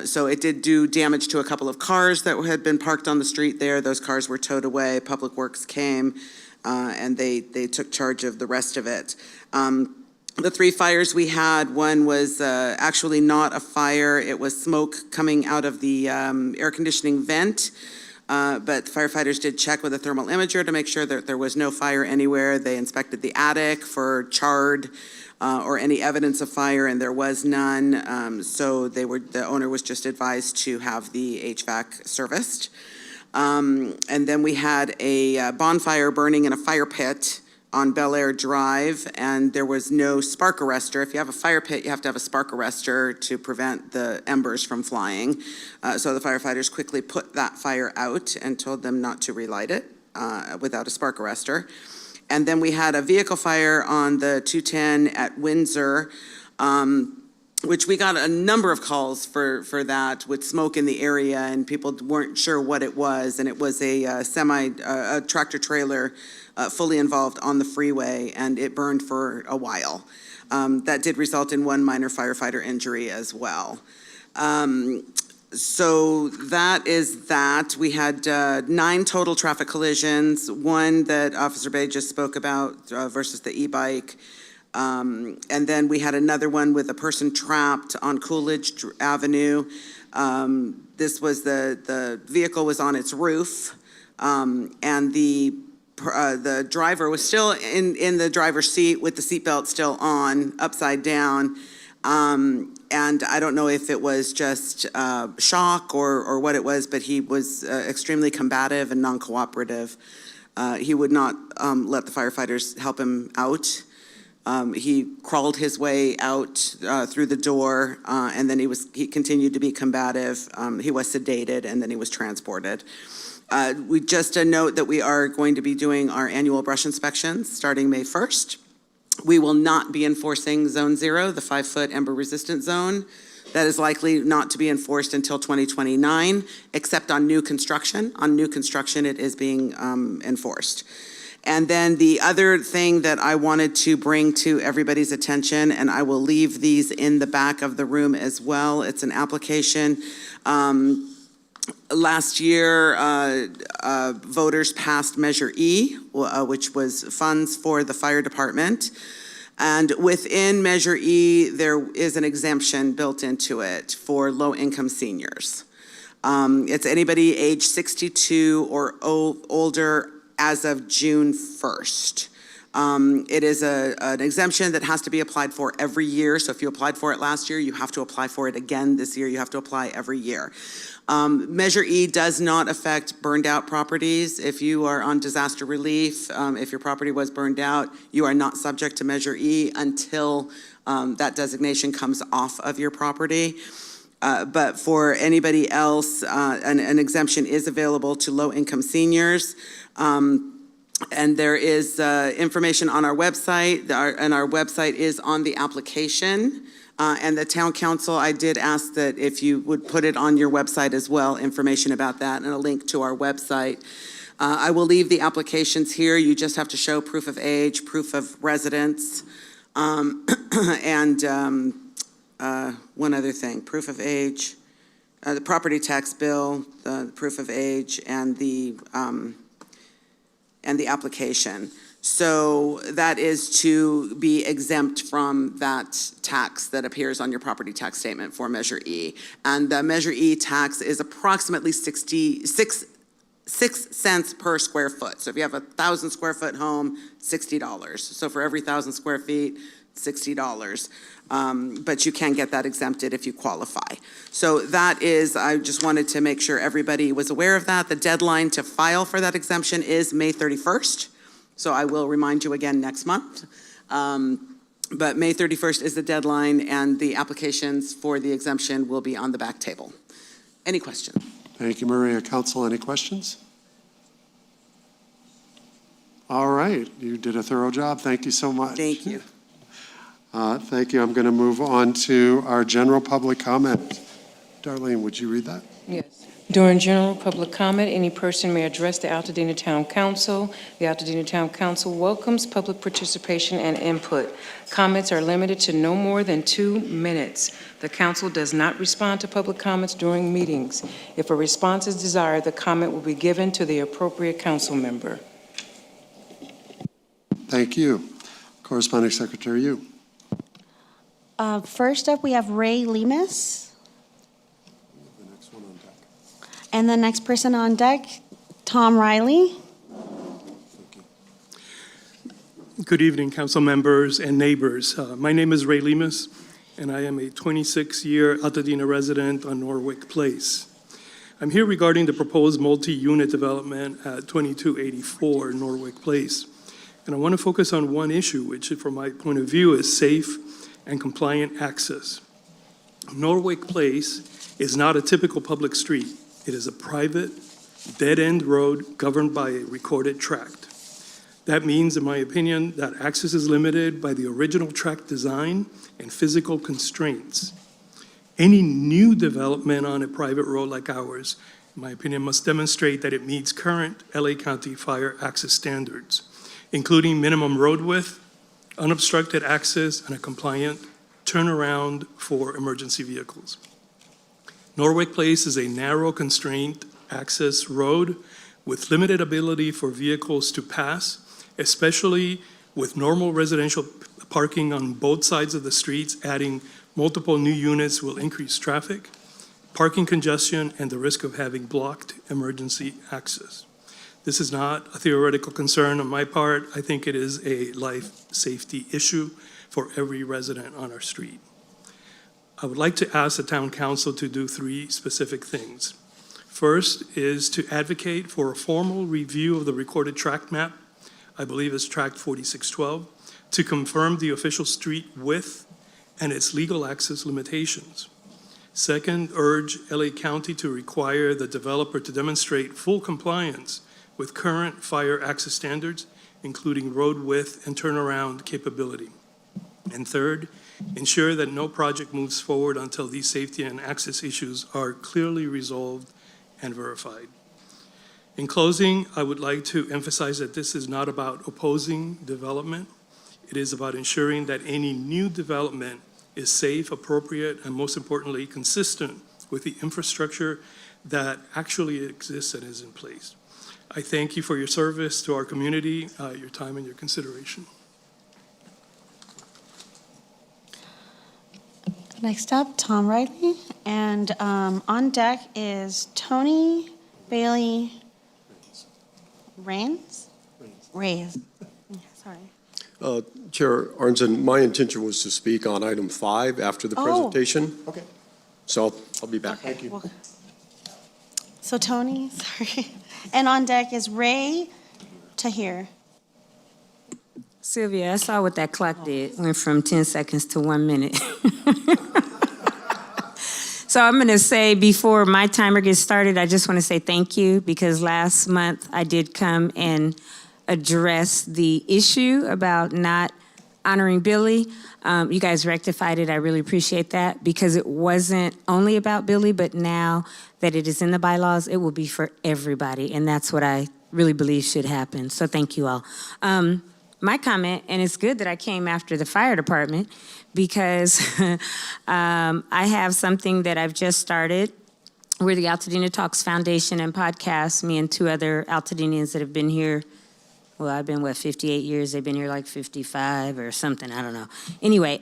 So it did do damage to a couple of cars that had been parked on the street there. Those cars were towed away. Public Works came and they took charge of the rest of it. The 3 fires we had, one was actually not a fire. It was smoke coming out of the air conditioning vent. But firefighters did check with a thermal imager to make sure that there was no fire anywhere. They inspected the attic for charred or any evidence of fire, and there was none. So the owner was just advised to have the HVAC serviced. And then we had a bonfire burning in a fire pit on Bel Air Drive, and there was no spark arrestor. If you have a fire pit, you have to have a spark arrestor to prevent the embers from flying. So the firefighters quickly put that fire out and told them not to relight it without a spark arrestor. And then we had a vehicle fire on the 210 at Windsor, which we got a number of calls for that with smoke in the area, and people weren't sure what it was. And it was a tractor trailer fully involved on the freeway, and it burned for a while. That did result in 1 minor firefighter injury as well. So that is that. We had 9 total traffic collisions, 1 that Officer Bay just spoke about versus the e-bike. And then we had another one with a person trapped on Coolidge Avenue. This was the vehicle was on its roof, and the driver was still in the driver's seat with the seatbelt still on, upside down. And I don't know if it was just shock or what it was, but he was extremely combative and non-cooperative. He would not let the firefighters help him out. He crawled his way out through the door, and then he continued to be combative. He was sedated, and then he was transported. We just a note that we are going to be doing our annual brush inspections starting May 1st. We will not be enforcing Zone 0, the 5-foot ember-resistant zone. That is likely not to be enforced until 2029, except on new construction. On new construction, it is being enforced. And then the other thing that I wanted to bring to everybody's attention, and I will leave these in the back of the room as well, it's an application. Last year, voters passed Measure E, which was funds for the fire department. And within Measure E, there is an exemption built into it for low-income seniors. It's anybody age 62 or older as of June 1st. It is an exemption that has to be applied for every year. So if you applied for it last year, you have to apply for it again this year. You have to apply every year. Measure E does not affect burned out properties. If you are on disaster relief, if your property was burned out, you are not subject to Measure E until that designation comes off of your property. But for anybody else, an exemption is available to low-income seniors. And there is information on our website, and our website is on the application. And the town council, I did ask that if you would put it on your website as well, information about that and a link to our website. I will leave the applications here. You just have to show proof of age, proof of residence, and one other thing, proof of age, the property tax bill, the proof of age, and the application. So that is to be exempt from that tax that appears on your property tax statement for Measure E. And the Measure E tax is approximately 6 cents per square foot. So if you have a 1,000 square foot home, $60. So for every 1,000 square feet, $60. But you can get that exempted if you qualify. So that is, I just wanted to make sure everybody was aware of that. The deadline to file for that exemption is May 31st. So I will remind you again next month. But May 31st is the deadline, and the applications for the exemption will be on the back table. Any questions? Thank you, Maria. Council, any questions? All right, you did a thorough job. Thank you so much. Thank you. Thank you. I'm going to move on to our general public comment. Darlene, would you read that? Yes. During general public comment, any person may address the Altadena Town Council. The Altadena Town Council welcomes public participation and input. Comments are limited to no more than 2 minutes. The council does not respond to public comments during meetings. If a response is desired, the comment will be given to the appropriate council member. Thank you. Corresponding Secretary, you. First up, we have Ray Lemus. The next one on deck. And the next person on deck, Tom Riley. Good evening, council members and neighbors. My name is Ray Lemus, and I am a 26-year Altadena resident on Norwick Place. I'm here regarding the proposed multi-unit development at 2284 Norwick Place. And I want to focus on one issue, which from my point of view is safe and compliant access. Norwick Place is not a typical public street. It is a private, dead-end road governed by a recorded tract. That means, in my opinion, that access is limited by the original tract design and physical constraints. Any new development on a private road like ours, in my opinion, must demonstrate that it meets current LA County fire access standards, including minimum road width, unobstructed access, and a compliant turnaround for emergency vehicles. Norwick Place is a narrow, constrained access road with limited ability for vehicles to pass, especially with normal residential parking on both sides of the streets. Adding multiple new units will increase traffic, parking congestion, and the risk of having blocked emergency access. This is not a theoretical concern on my part. I think it is a life safety issue for every resident on our street. I would like to ask the town council to do 3 specific things. First is to advocate for a formal review of the recorded tract map, I believe it's tract 4612, to confirm the official street width and its legal access limitations. Second, urge LA County to require the developer to demonstrate full compliance with current fire access standards, including road width and turnaround capability. And third, ensure that no project moves forward until these safety and access issues are clearly resolved and verified. In closing, I would like to emphasize that this is not about opposing development. It is about ensuring that any new development is safe, appropriate, and most importantly, consistent with the infrastructure that actually exists and is in place. I thank you for your service to our community, your time and your consideration. Next up, Tom Riley. And on deck is Tony Bailey Rains? Rays. Sorry. Chair Arnzen, my intention was to speak on item 5 after the presentation. Okay. So I'll be back. Okay. Thank you. So Tony, sorry. And on deck is Ray Tahir. Sylvia, I saw what that clock did. Went from 10 seconds to 1 minute. So I'm going to say before my timer gets started, I just want to say thank you because last month I did come and address the issue about not honoring Billy. You guys rectified it. I really appreciate that because it wasn't only about Billy, but now that it is in the bylaws, it will be for everybody. And that's what I really believe should happen. So thank you all. My comment, and it's good that I came after the fire department because I have something that I've just started. We're the Altadena Talks Foundation and podcast, me and 2 other Altadenians that have been here. Well, I've been, 58 years? They've been here like 55 or something. I don't know. Anyway,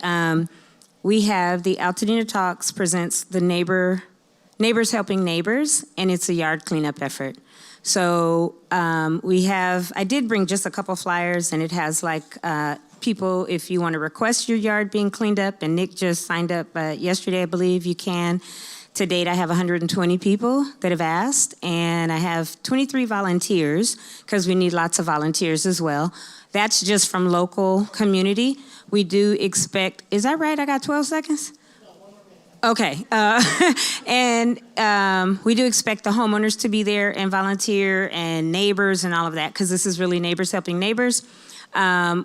we have the Altadena Talks presents the Neighbors Helping Neighbors, and it's a yard cleanup effort. So I did bring just a couple flyers, and it has like people, if you want to request your yard being cleaned up, and Nick just signed up yesterday, I believe you can. To date, I have 120 people that have asked, and I have 23 volunteers, because we need lots of volunteers as well. That's just from local community. We do expect, is that right? I got 12 seconds? Okay, and we do expect the homeowners to be there and volunteer and neighbors and all of that, because this is really neighbors helping neighbors.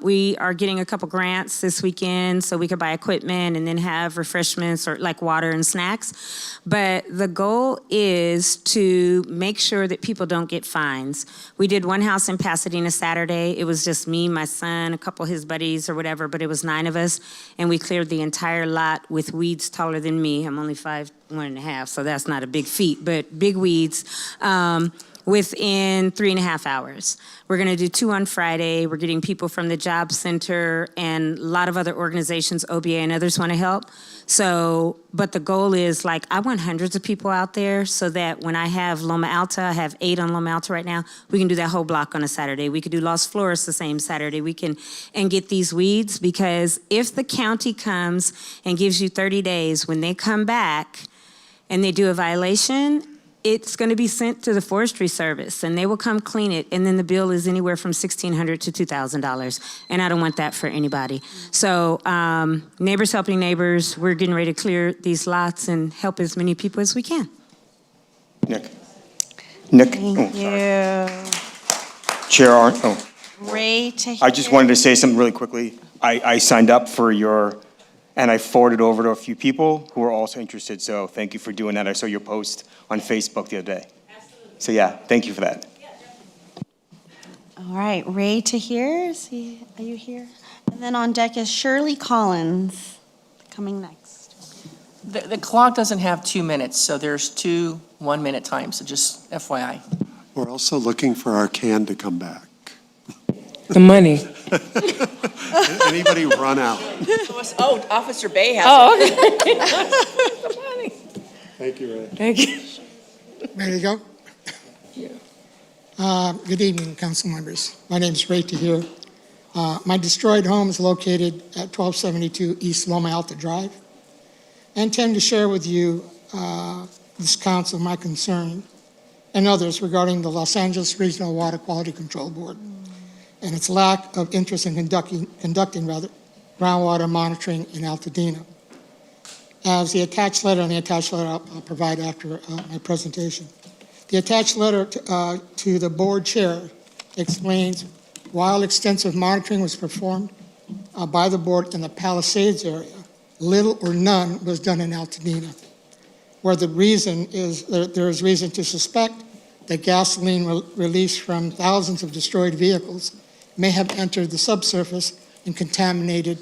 We are getting a couple grants this weekend so we could buy equipment and then have refreshments or like water and snacks. But the goal is to make sure that people don't get fines. We did one house in Pasadena Saturday. It was just me, my son, a couple of his buddies or whatever, but it was 9 of us. And we cleared the entire lot with weeds taller than me. I'm only 5'1.5", so that's not a big feat, but big weeds. Within 3.5 hours. We're gonna do 2 on Friday. We're getting people from the Job Center and a lot of other organizations, OBA and others wanna help. So, but the goal is like, I want hundreds of people out there so that when I have Loma Alta, I have 8 on Loma Alta right now, we can do that whole block on a Saturday. We could do Los Flores the same Saturday. We can, and get these weeds, because if the county comes and gives you 30 days, when they come back and they do a violation, it's going to be sent to the Forestry Service, and they will come clean it, and then the bill is anywhere from $1,600 to $2,000, and I don't want that for anybody. So Neighbors Helping Neighbors, we're getting ready to clear these lots and help as many people as we can. Nick. Thank you. Chair Ray Tahir. I just wanted to say something really quickly. I signed up for your, and I forwarded over to a few people who are also interested, so thank you for doing that. I saw your post on Facebook the other day. Absolutely. So yeah, thank you for that. All right, Ray Tahir, are you here? And then on deck is Shirley Collins, coming next. The clock doesn't have 2 minutes, so there's 2 1-minute times, so just FYI. We're also looking for our can to come back. The money. Anybody run out? Oh, Officer Bay has Oh, okay. The money. Thank you, Ray. Thank you. Ready to go? Good evening, council members. My name is Ray Tahir. My destroyed home is located at 1272 East Loma Alta Drive. I intend to share with you, this council, my concern and others regarding the Los Angeles Regional Water Quality Control Board and its lack of interest in conducting groundwater monitoring in Altadena. As the attached letter, and the attached letter I'll provide after my presentation. The attached letter to the board chair explains while extensive monitoring was performed by the board in the Palisades area, little or none was done in Altadena, where the reason is there is reason to suspect that gasoline released from thousands of destroyed vehicles may have entered the subsurface and contaminated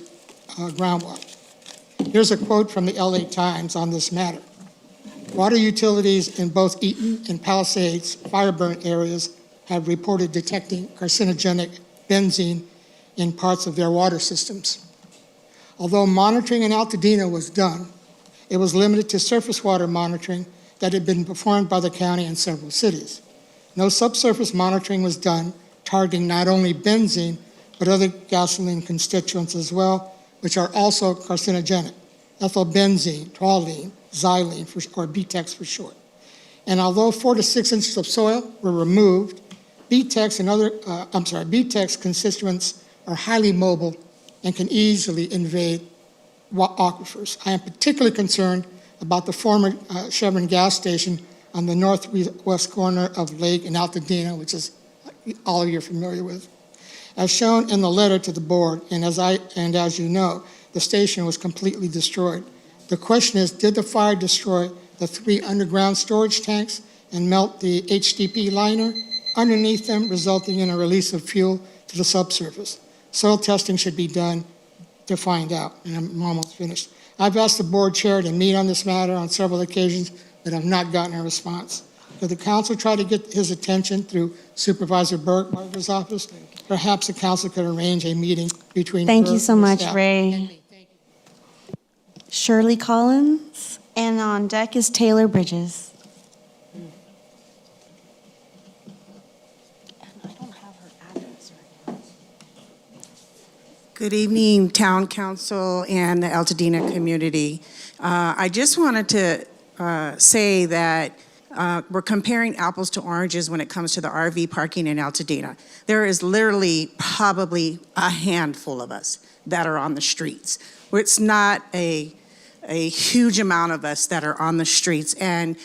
groundwater. Here's a quote from the LA Times on this matter. Water utilities in both Eaton and Palisades fire-burnt areas have reported detecting carcinogenic benzene in parts of their water systems. Although monitoring in Altadena was done, it was limited to surface water monitoring that had been performed by the county in several cities. No subsurface monitoring was done, targeting not only benzene, but other gasoline constituents as well, which are also carcinogenic, ethylbenzene, toluene, xylene, or BTEX for short. And although 4 to 6 inches of soil were removed, BTEX and BTEX constituents are highly mobile and can easily invade aquifers. I am particularly concerned about the former Chevron gas station on the northwest corner of Lake and Altadena, which is all of you are familiar with. As shown in the letter to the board, and as you know, the station was completely destroyed. The question is, did the fire destroy the 3 underground storage tanks and melt the HDP liner underneath them, resulting in a release of fuel to the subsurface? Soil testing should be done to find out, and I'm almost finished. I've asked the board chair to meet on this matter on several occasions, but have not gotten a response. Could the council try to get his attention through Supervisor Berger's office? Perhaps the council could arrange a meeting between. Thank you her so and much, staff. Ray. Shirley Collins, and on deck is Taylor Bridges. Good evening, Town Council and the Altadena community. I just wanted to say that we're comparing apples to oranges when it comes to the RV parking in Altadena. There is literally probably a handful of us that are on the streets. It's not a huge amount of us that are on the streets. And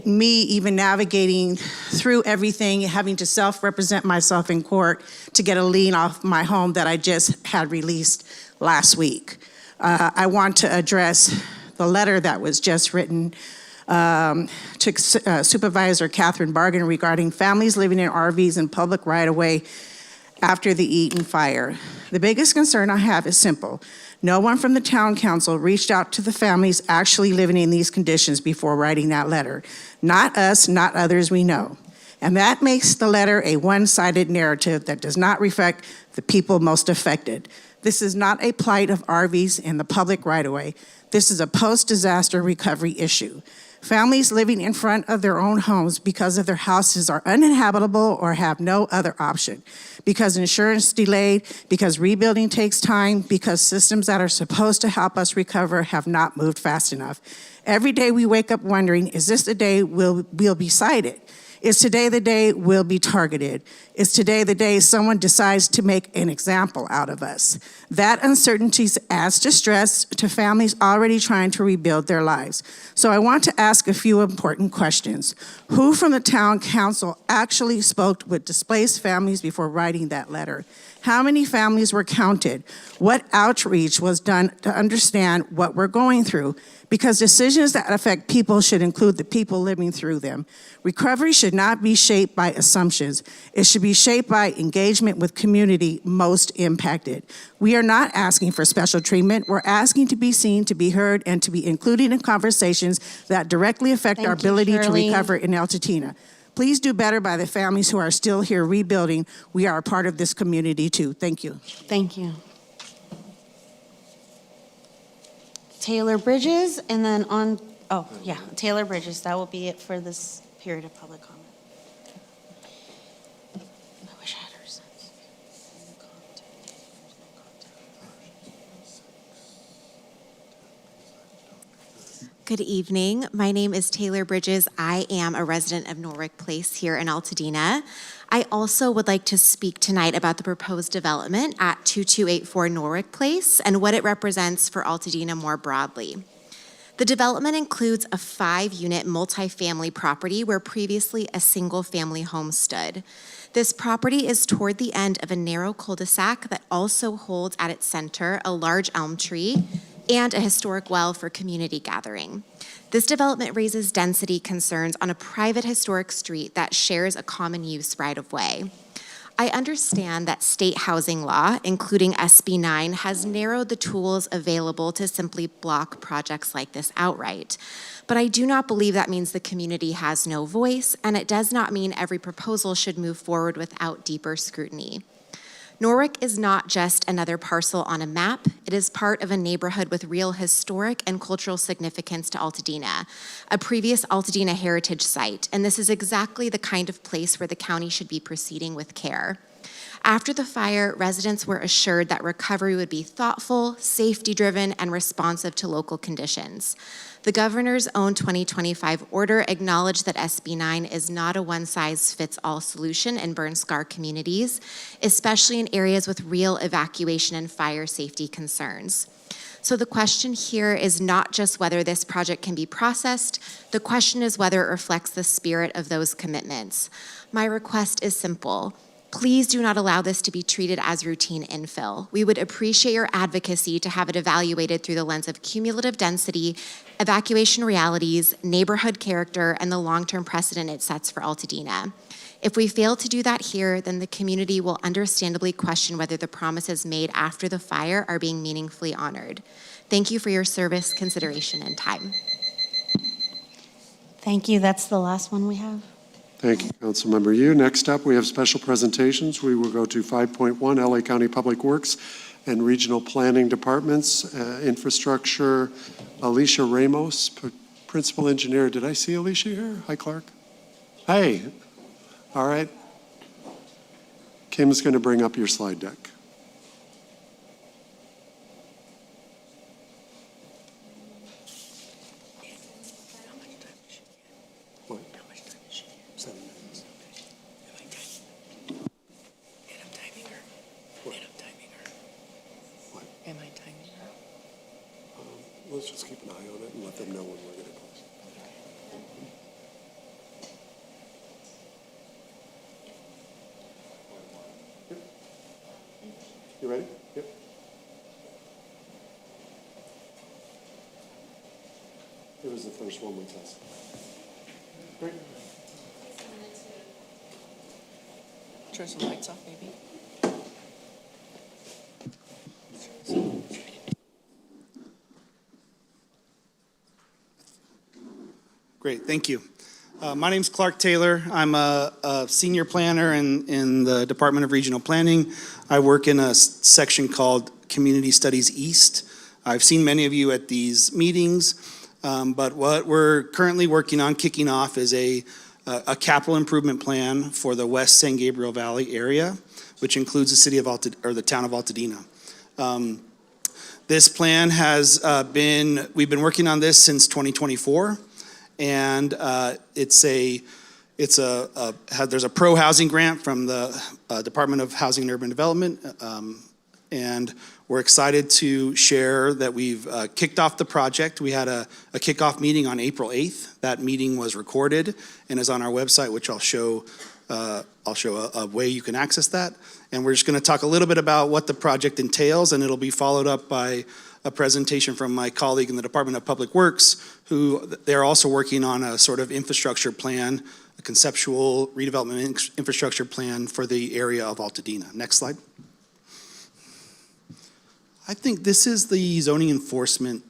me even navigating through everything, having to self-represent myself in court to get a lien off my home that I just had released last week. I want to address the letter that was just written to Supervisor Catherine Bargan regarding families living in RVs in public right-of-way after the Eaton fire. The biggest concern I have is simple. No one from the town council reached out to the families actually living in these conditions before writing that letter. Not us, not others we know. And that makes the letter a one-sided narrative that does not reflect the people most affected. This is not a plight of RVs in the public right-of-way. This is a post-disaster recovery issue. Families living in front of their own homes because of their houses are uninhabitable or have no other option. Because insurance delayed, because rebuilding takes time, because systems that are supposed to help us recover have not moved fast enough. Every day we wake up wondering, is this the day we'll be cited? Is today the day we'll be targeted? Is today the day someone decides to make an example out of us? That uncertainty adds distress to families already trying to rebuild their lives. So I want to ask a few important questions. Who from the town council actually spoke with displaced families before writing that letter? How many families were counted? What outreach was done to understand what we're going through? Because decisions that affect people should include the people living through them. Recovery should not be shaped by assumptions. It should be shaped by engagement with community most impacted. We are not asking for special treatment. We're asking to be seen, to be heard, and to be included in conversations that directly affect our ability to recover in Altadena. Please do better by the families who are still here rebuilding. We are a part of this community too. Thank you. Thank you. Taylor Bridges, and then on, Taylor Bridges. That will be it for this period of public comment. I wish I had her sense. Good evening. My name is Taylor Bridges. I am a resident of Norwick Place here in Altadena. I also would like to speak tonight about the proposed development at 2284 Norwick Place and what it represents for Altadena more broadly. The development includes a 5-unit multifamily property where previously a single-family home stood. This property is toward the end of a narrow cul-de-sac that also holds at its center a large elm tree and a historic well for community gathering. This development raises density concerns on a private historic street that shares a common use right-of-way. I understand that state housing law, including SB 9, has narrowed the tools available to simply block projects like this outright. But I do not believe that means the community has no voice, and it does not mean every proposal should move forward without deeper scrutiny. Norwick is not just another parcel on a map. It is part of a neighborhood with real historic and cultural significance to Altadena, a previous Altadena heritage site, and this is exactly the kind of place where the county should be proceeding with care. After the fire, residents were assured that recovery would be thoughtful, safety-driven, and responsive to local conditions. The governor's own 2025 order acknowledged that SB 9 is not a one-size-fits-all solution in burn-scar communities, especially in areas with real evacuation and fire safety concerns. So the question here is not just whether this project can be processed, the question is whether it reflects the spirit of those commitments. My request is simple. Please do not allow this to be treated as routine infill. We would appreciate your advocacy to have it evaluated through the lens of cumulative density, evacuation realities, neighborhood character, and the long-term precedent it sets for Altadena. If we fail to do that here, then the community will understandably question whether the promises made after the fire are being meaningfully honored. Thank you for your service, consideration, and time. Thank you. That's the last one we have. Thank you, Councilmember Yu. Next up, we have special presentations. We will go to 5.1, LA County Public Works and Regional Planning Departments, Infrastructure, Alicia Ramos, Principal Engineer. Did I see Alicia here? Hi, Clark. Hey. All right. Kim's going to bring up your slide deck. Let's just keep an eye on it and let them know when we're going to close. You ready? Yep. It was the first one we tested. Great. Turn some lights off, maybe. Great, thank you. My name's Clark Taylor. I'm a senior planner in the Department of Regional Planning. I work in a section called Community Studies East. I've seen many of you at these meetings, but what we're currently working on, kicking off, is a capital improvement plan for the West San Gabriel Valley area, which includes the city of the town of Altadena. This plan has we've been working on this since 2024. And there's a pro-housing grant from the Department of Housing and Urban Development, and we're excited to share that we've kicked off the project. We had a kickoff meeting on April 8th. That meeting was recorded and is on our website, which I'll show a way you can access that. And we're just going to talk a little bit about what the project entails, and it'll be followed up by a presentation from my colleague in the Department of Public Works, who they're also working on a sort of infrastructure plan, a conceptual redevelopment infrastructure plan for the area of Altadena. Next slide. I think this is the zoning enforcement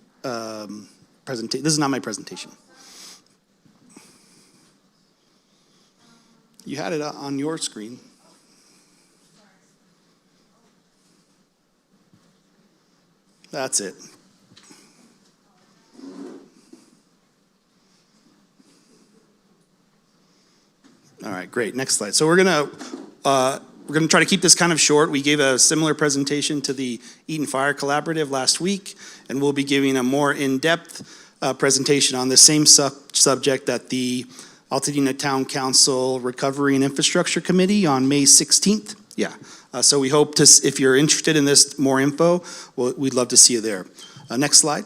presentation. This is not my presentation. You had it on your screen. That's it. All right, great. Next slide. So we're gonna try to keep this kind of short. We gave a similar presentation to the Eaton Fire Collaborative last week, and we'll be giving a more in-depth presentation on the same subject at the Altadena Town Council Recovery and Infrastructure Committee on May 16th. Yeah. So we hope to, if you're interested in this, more info, we'd love to see you there. Next slide.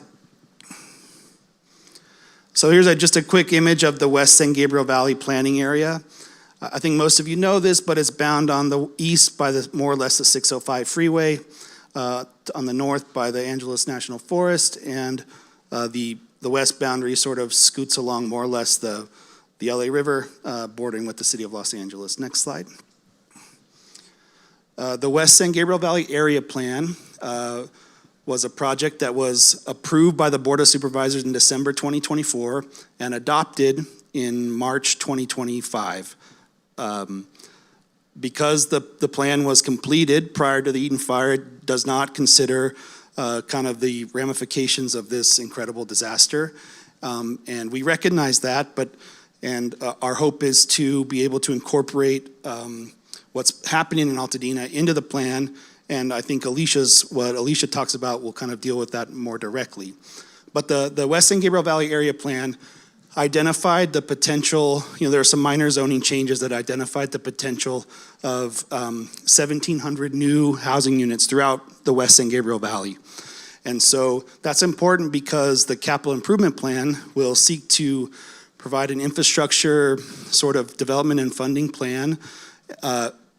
So here's just a quick image of the West San Gabriel Valley planning area. I think most of you know this, but it's bound on the east by more or less the 605 freeway, on the north by the Angeles National Forest, and the west boundary sort of scoots along more or less the LA River, bordering with the city of Los Angeles. Next slide. The West San Gabriel Valley Area Plan was a project that was approved by the Board of Supervisors in December 2024 and adopted in March 2025. Because the plan was completed prior to the Eaton fire, it does not consider kind of the ramifications of this incredible disaster. And we recognize that, and our hope is to be able to incorporate what's happening in Altadena into the plan, and I think what Alicia talks about will kind of deal with that more directly. But the West San Gabriel Valley Area Plan identified the potential, there are some minor zoning changes that identified the potential of 1,700 new housing units throughout the West San Gabriel Valley. And so that's important because the capital improvement plan will seek to provide an infrastructure sort of development and funding plan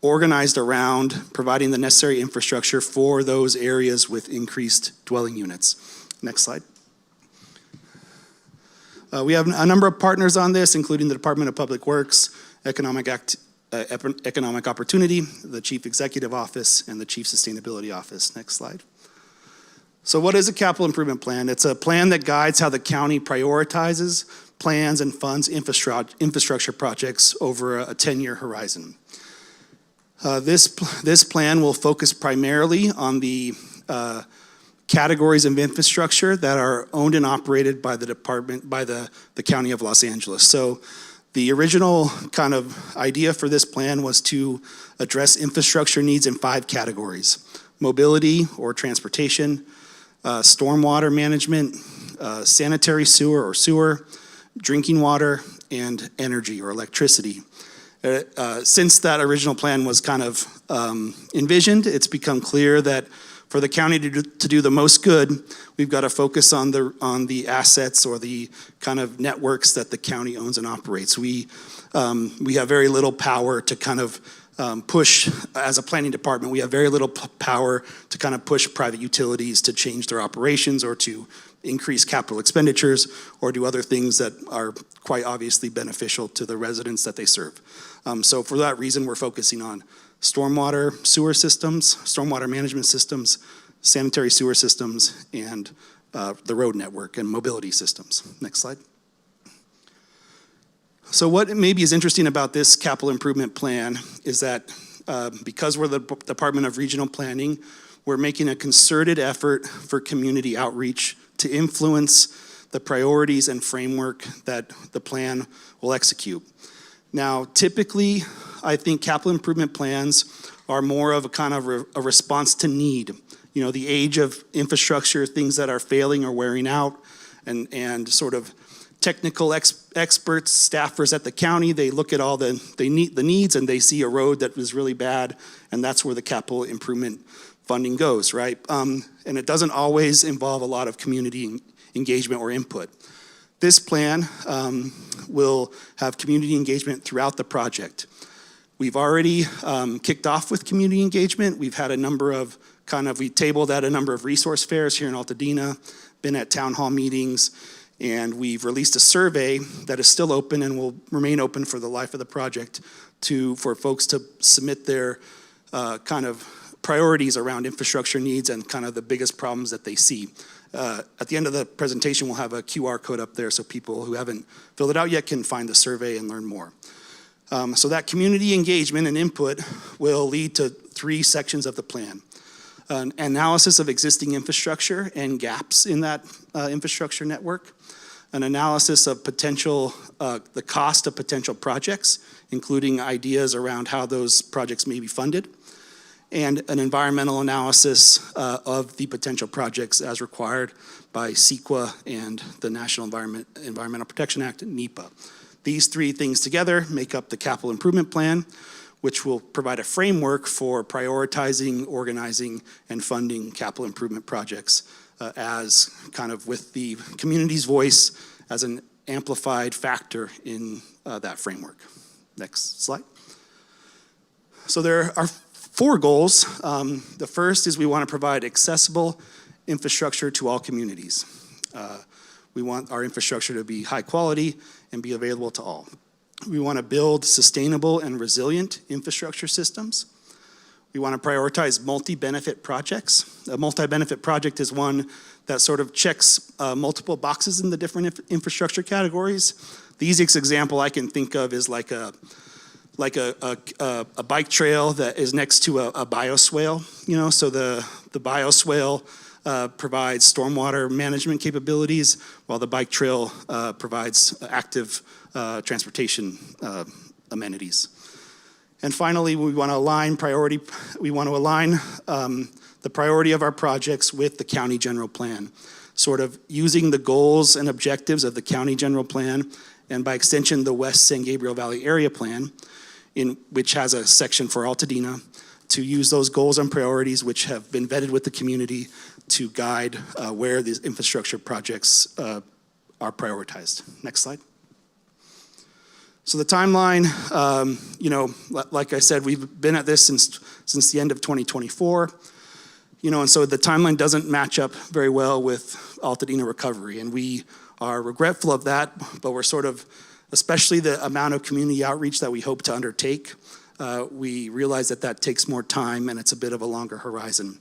organized around providing the necessary infrastructure for those areas with increased dwelling units. Next slide. We have a number of partners on this, including the Department of Public Works, Economic Opportunity, the Chief Executive Office, and the Chief Sustainability Office. Next slide. So what is a capital improvement plan? It's a plan that guides how the county prioritizes, plans, and funds infrastructure projects over a 10-year horizon. This plan will focus primarily on the categories of infrastructure that are owned and operated by the County of Los Angeles. So the original kind of idea for this plan was to address infrastructure needs in 5 categories: mobility or transportation, stormwater management, sanitary sewer, drinking water, and energy or electricity. Since that original plan was kind of envisioned, it's become clear that for the county to do the most good, we've got to focus on the assets or the kind of networks that the county owns and operates. We have very little power to kind of push, as a planning department, we have very little power to kind of push private utilities to change their operations or to increase capital expenditures or do other things that are quite obviously beneficial to the residents that they serve. So for that reason, we're focusing on stormwater sewer systems, stormwater management systems, sanitary sewer systems, and the road network and mobility systems. Next slide. So what maybe is interesting about this capital improvement plan is that because we're the Department of Regional Planning, we're making a concerted effort for community outreach to influence the priorities and framework that the plan will execute. Now, typically, I think capital improvement plans are more of a kind of a response to need. The age of infrastructure, things that are failing or wearing out, and sort of technical experts, staffers at the county, they look at all the needs and they see a road that was really bad, and that's where the capital improvement funding goes, right? And it doesn't always involve a lot of community engagement or input. This plan will have community engagement throughout the project. We've already kicked off with community engagement. We've had a number of we tabled at a number of resource fairs here in Altadena, been at town hall meetings, and we've released a survey that is still open and will remain open for the life of the project for folks to submit their kind of priorities around infrastructure needs and kind of the biggest problems that they see. At the end of the presentation, we'll have a QR code up there so people who haven't filled it out yet can find the survey and learn more. So that community engagement and input will lead to 3 sections of the plan. An analysis of existing infrastructure and gaps in that infrastructure network, an analysis of the cost of potential projects, including ideas around how those projects may be funded, and an environmental analysis of the potential projects as required by CEQA and the National Environmental Protection Act, NEPA. These 3 things together make up the capital improvement plan, which will provide a framework for prioritizing, organizing, and funding capital improvement projects as kind of with the community's voice as an amplified factor in that framework. Next slide. So there are 4 goals. The first is we want to provide accessible infrastructure to all communities. We want our infrastructure to be high quality and be available to all. We want to build sustainable and resilient infrastructure systems. We want to prioritize multi-benefit projects. A multi-benefit project is one that sort of checks multiple boxes in the different infrastructure categories. The easiest example I can think of is like a bike trail that is next to a bioswale. So the bioswale provides stormwater management capabilities, while the bike trail provides active transportation amenities. And finally, we want to align the priority of our projects with the county general plan, sort of using the goals and objectives of the county general plan, and by extension, the West San Gabriel Valley Area Plan, which has a section for Altadena, to use those goals and priorities which have been vetted with the community to guide where these infrastructure projects are prioritized. Next slide. So the timeline, like I said, we've been at this since the end of 2024. And so the timeline doesn't match up very well with Altadena recovery, and we are regretful of that, but we're sort of, especially the amount of community outreach that we hope to undertake, we realize that takes more time and it's a bit of a longer horizon.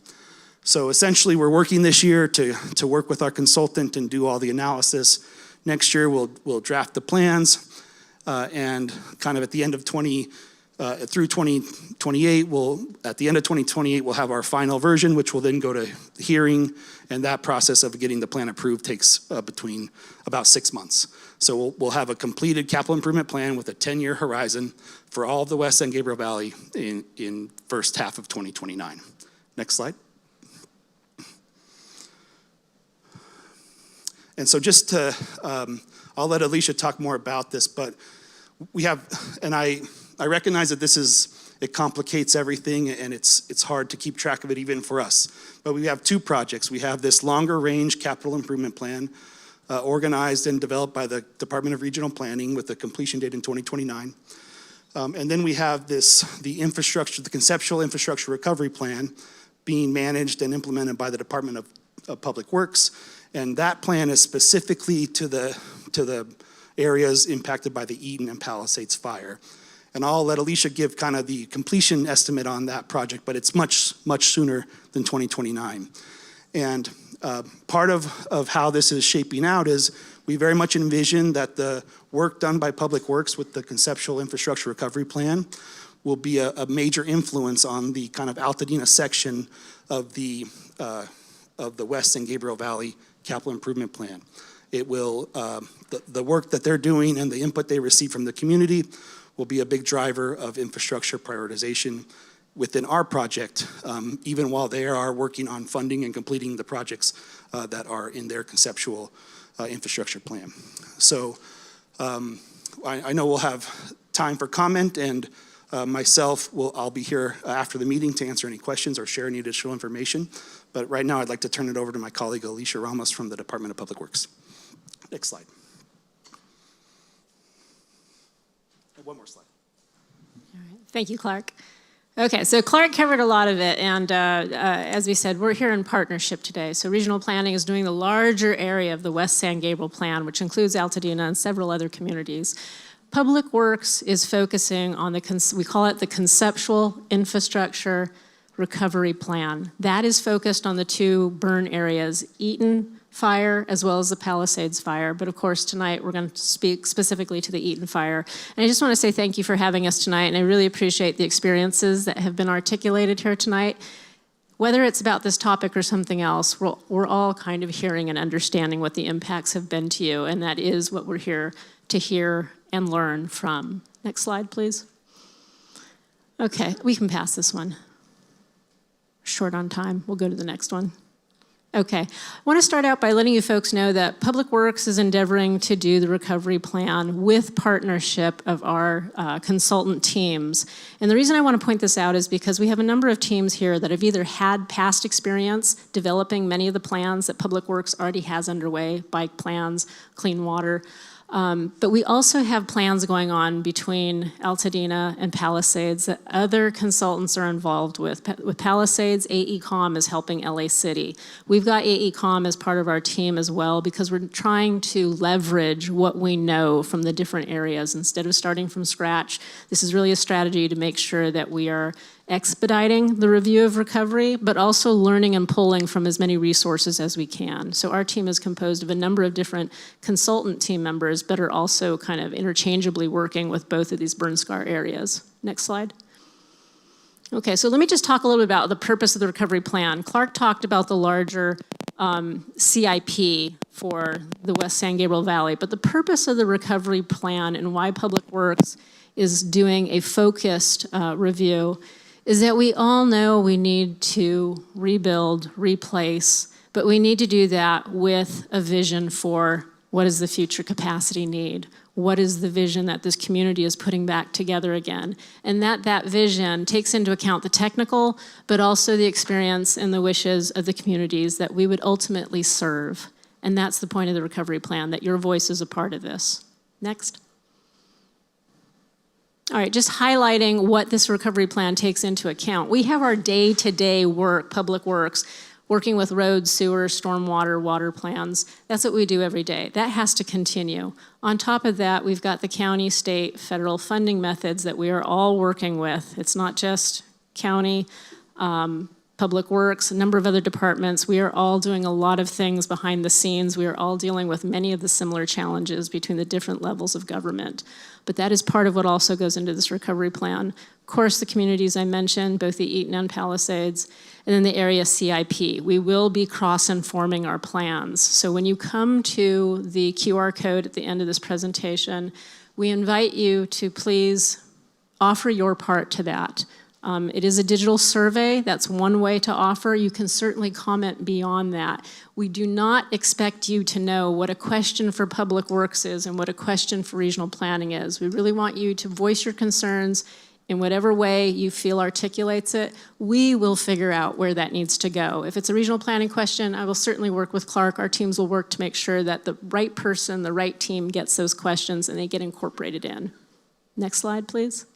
So essentially, we're working this year to work with our consultant and do all the analysis. Next year, we'll draft the plans, and kind of at the end of through 2028, at the end of 2028, we'll have our final version, which will then go to hearing, and that process of getting the plan approved takes between about 6 months. So we'll have a completed capital improvement plan with a 10-year horizon for all of the West San Gabriel Valley in first half of 2029. Next slide. And so just to, I'll let Alicia talk more about this, but we have, and I recognize that it complicates everything, and it's hard to keep track of it even for us. But we have two projects. We have this longer range capital improvement plan organized and developed by the Department of Regional Planning with a completion date in 2029. And then we have the conceptual infrastructure recovery plan being managed and implemented by the Department of Public Works. And that plan is specifically to the areas impacted by the Eaton and Palisades fire. And I'll let Alicia give kind of the completion estimate on that project, but it's much, much sooner than 2029. And part of how this is shaping out is we very much envision that the work done by Public Works with the conceptual infrastructure recovery plan will be a major influence on the kind of Altadena section of the West San Gabriel Valley capital improvement plan. It will, the work that they're doing and the input they receive from the community will be a big driver of infrastructure prioritization within our project, even while they are working on funding and completing the projects that are in their conceptual infrastructure plan. So I know we'll have time for comment, and myself, I'll be here after the meeting to answer any questions or share any additional information. But right now, I'd like to turn it over to my colleague, Alicia Ramos from the Department of Public Works. Next slide. One more slide. All right. Thank you, Clark. Okay, so Clark covered a lot of it, and as we said, we're here in partnership today. So regional planning is doing the larger area of the West San Gabriel plan, which includes Altadena and several other communities. Public Works is focusing on we call it the conceptual infrastructure recovery plan. That is focused on the two burn areas, Eaton fire as well as the Palisades fire. But of course, tonight we're going to speak specifically to the Eaton fire. And I just want to say thank you for having us tonight, and I really appreciate the experiences that have been articulated here tonight. Whether it's about this topic or something else, we're all kind of hearing and understanding what the impacts have been to you, and that is what we're here to hear and learn from. Next slide, please. Okay, we can pass this one. Short on time. We'll go to the next one. Okay, I want to start out by letting you folks know that Public Works is endeavoring to do the recovery plan with partnership of our consultant teams. And the reason I want to point this out is because we have a number of teams here that have either had past experience developing many of the plans that Public Works already has underway, bike plans, clean water. But we also have plans going on between Altadena and Palisades that other consultants are involved with. With Palisades, AECOM is helping LA City. We've got AECOM as part of our team as well because we're trying to leverage what we know from the different areas instead of starting from scratch. This is really a strategy to make sure that we are expediting the review of recovery, but also learning and pulling from as many resources as we can. So our team is composed of a number of different consultant team members, but are also kind of interchangeably working with both of these burn scar areas. Next slide. Okay, so let me just talk a little bit about the purpose of the recovery plan. Clark talked about the larger CIP for the West San Gabriel Valley. But the purpose of the recovery plan and why Public Works is doing a focused review is that we all know we need to rebuild, replace, but we need to do that with a vision for what is the future capacity need? What is the vision that this community is putting back together again? And that vision takes into account the technical, but also the experience and the wishes of the communities that we would ultimately serve. And that's the point of the recovery plan, that your voice is a part of this. Next. All right, just highlighting what this recovery plan takes into account. We have our day-to-day work, Public Works, working with roads, sewer, stormwater, water plans. That's what we do every day. That has to continue. On top of that, we've got the county, state, federal funding methods that we are all working with. It's not just county, Public Works, a number of other departments. We are all doing a lot of things behind the scenes. We are all dealing with many of the similar challenges between the different levels of government. But that is part of what also goes into this recovery plan. Of course, the communities I mentioned, both the Eaton and Palisades, and then the area CIP. We will be cross-informing our plans. So when you come to the QR code at the end of this presentation, we invite you to please offer your part to that. It is a digital survey. That's one way to offer. You can certainly comment beyond that. We do not expect you to know what a question for Public Works is and what a question for regional planning is. We really want you to voice your concerns in whatever way you feel articulates it. We will figure out where that needs to go. If it's a regional planning question, I will certainly work with Clark. Our teams will work to make sure that the right person, the right team gets those questions and they get incorporated in. Next slide, please.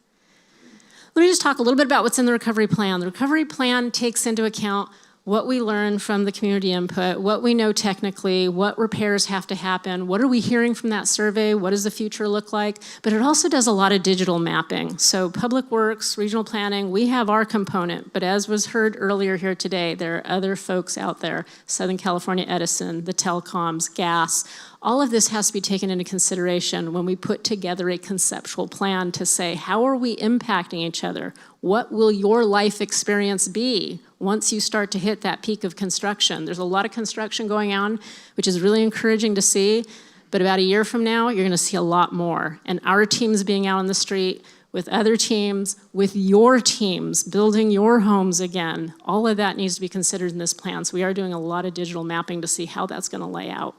Let me just talk a little bit about what's in the recovery plan. The recovery plan takes into account what we learned from the community input, what we know technically, what repairs have to happen, what are we hearing from that survey, what does the future look like, but it also does a lot of digital mapping. So Public Works, regional planning, we have our component, but as was heard earlier here today, there are other folks out there, Southern California Edison, the telecoms, gas. All of this has to be taken into consideration when we put together a conceptual plan to say, how are we impacting each other? What will your life experience be once you start to hit that peak of construction? There's a lot of construction going on, which is really encouraging to see, but about a year from now, you're gonna see a lot more. And our teams being out on the street with other teams, with your teams, building your homes again, all of that needs to be considered in this plan. So we are doing a lot of digital mapping to see how that's gonna lay out.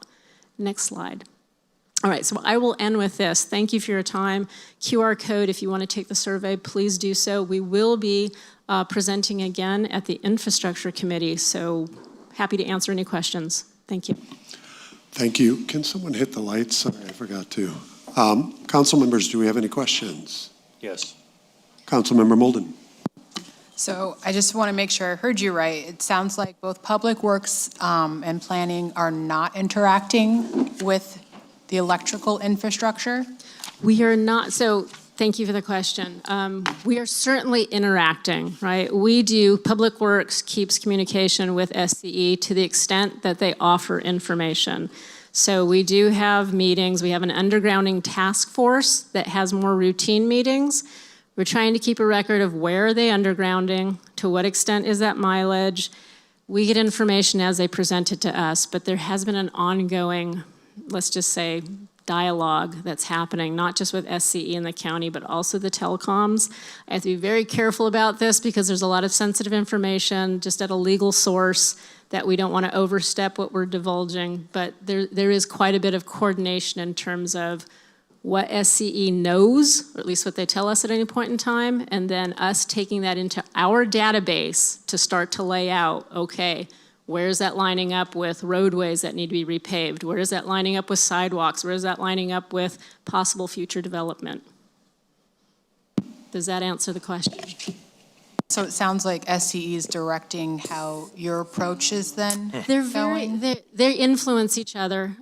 Next slide. All right, so I will end with this. Thank you for your time. QR code, if you want to take the survey, please do so. We will be presenting again at the Infrastructure Committee, so happy to answer any questions. Thank you. Thank you. Can someone hit the lights? Sorry, I forgot to. Council members, do we have any questions? Yes. Councilmember Molden. So I just want to make sure I heard you right. It sounds like both Public Works and Planning are not interacting with the electrical infrastructure? We are not, so thank you for the question. We are certainly interacting, right? We do, Public Works keeps communication with SCE to the extent that they offer information. So we do have meetings. We have an undergrounding task force that has more routine meetings. We're trying to keep a record of where are they undergrounding, to what extent is that mileage. We get information as they present it to us, but there has been an ongoing, let's just say, dialogue that's happening, not just with SCE and the county, but also the telecoms. I have to be very careful about this because there's a lot of sensitive information just at a legal source that we don't want to overstep what we're divulging, but there is quite a bit of coordination in terms of what SCE knows, or at least what they tell us at any point in time, and then us taking that into our database to start to lay out, okay, where is that lining up with roadways that need to be repaved? Where is that lining up with sidewalks? Where is that lining up with possible future development? Does that answer the question? So it sounds like SCE is directing how your approach is then going? They influence each other.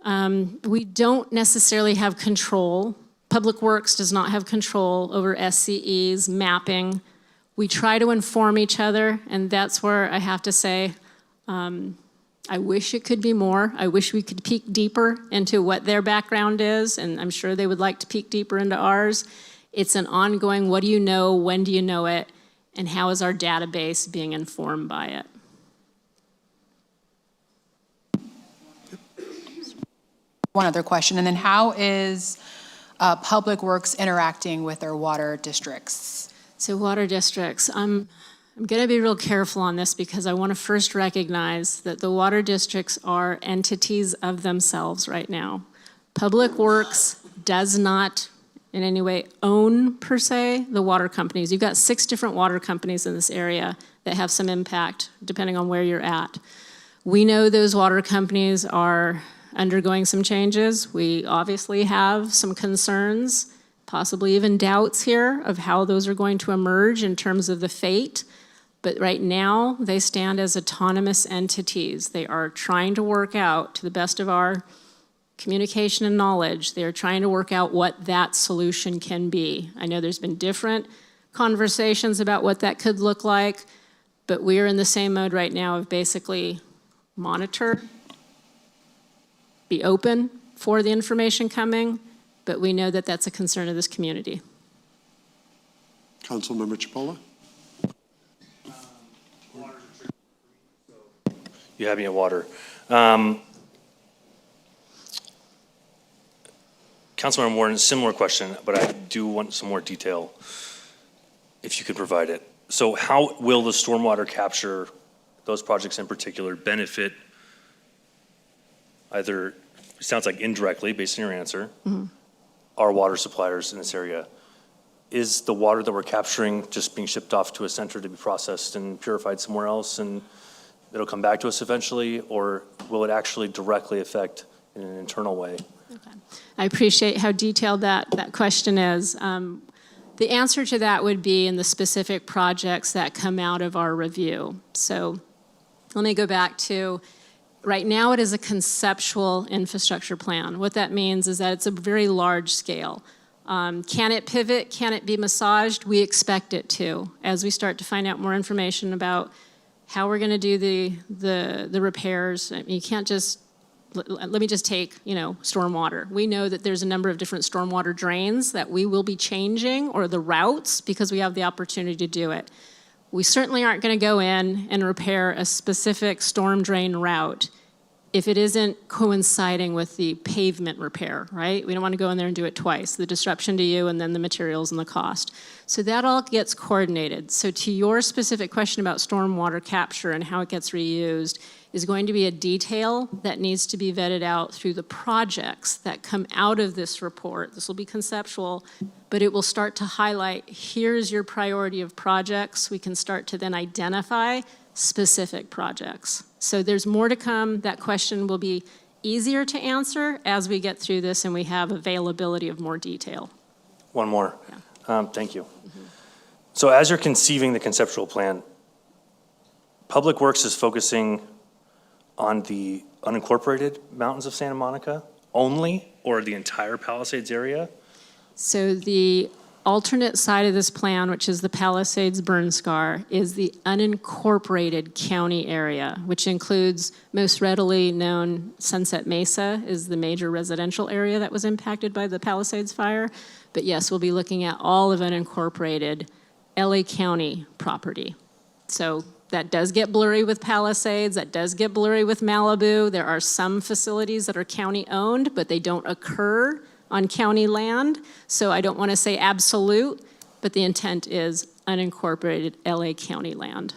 We don't necessarily have control. Public Works does not have control over SCE's mapping. We try to inform each other, and that's where I have to say, I wish it could be more. I wish we could peek deeper into what their background is, and I'm sure they would like to peek deeper into ours. It's an ongoing, what do you know, when do you know it, and how is our database being informed by it? one other question. And then how is Public Works interacting with their water districts? So water districts, I'm going to be real careful on this because I want to first recognize that the water districts are entities of themselves right now. Public Works does not in any way own, per se, the water companies. You've got 6 different water companies in this area that have some impact, depending on where you're at. We know those water companies are undergoing some changes. We obviously have some concerns, possibly even doubts here of how those are going to emerge in terms of the fate. But right now, they stand as autonomous entities. They are trying to work out, to the best of our communication and knowledge, they're trying to work out what that solution can be. I know there's been different conversations about what that could look like, but we're in the same mode right now of basically monitor, be open for the information coming, but we know that that's a concern of this community. Councilmember Chipola. You have me at water. Councilmember Warren, similar question, but I do want some more detail, if you could provide it. So how will the stormwater capture, those projects in particular, benefit either, it sounds like indirectly, based on your answer, our water suppliers in this area? Is the water that we're capturing just being shipped off to a center to be processed and purified somewhere else and it'll come back to us eventually, or will it actually directly affect in an internal way? Okay. I appreciate how detailed that question is. The answer to that would be in the specific projects that come out of our review. So let me go back to, right now it is a conceptual infrastructure plan. What that means is that it's a very large scale. Can it pivot? Can it be massaged? We expect it to, as we start to find out more information about how we're going to do the repairs. I mean, you can't just, let me just take, stormwater. We know that there's a number of different stormwater drains that we will be changing, or the routes, because we have the opportunity to do it. We certainly aren't going to go in and repair a specific storm drain route if it isn't coinciding with the pavement repair, right? We don't want to go in there and do it twice, the disruption to you and then the materials and the cost. So that all gets coordinated. So to your specific question about stormwater capture and how it gets reused is going to be a detail that needs to be vetted out through the projects that come out of this report. This will be conceptual, but it will start to highlight, here's your priority of projects. We can start to then identify specific projects. So there's more to come. That question will be easier to answer as we get through this and we have availability of more detail. One more. Yeah. Thank you. So as you're conceiving the conceptual plan, Public Works is focusing on the unincorporated mountains of Santa Monica only, or the entire Palisades area? So the alternate side of this plan, which is the Palisades burn scar, is the unincorporated county area, which includes most readily known Sunset Mesa is the major residential area that was impacted by the Palisades fire. But yes, we'll be looking at all of unincorporated LA County property. So that does get blurry with Palisades, that does get blurry with Malibu. There are some facilities that are county owned, but they don't occur on county land. So I don't want to say absolute, but the intent is unincorporated LA County land.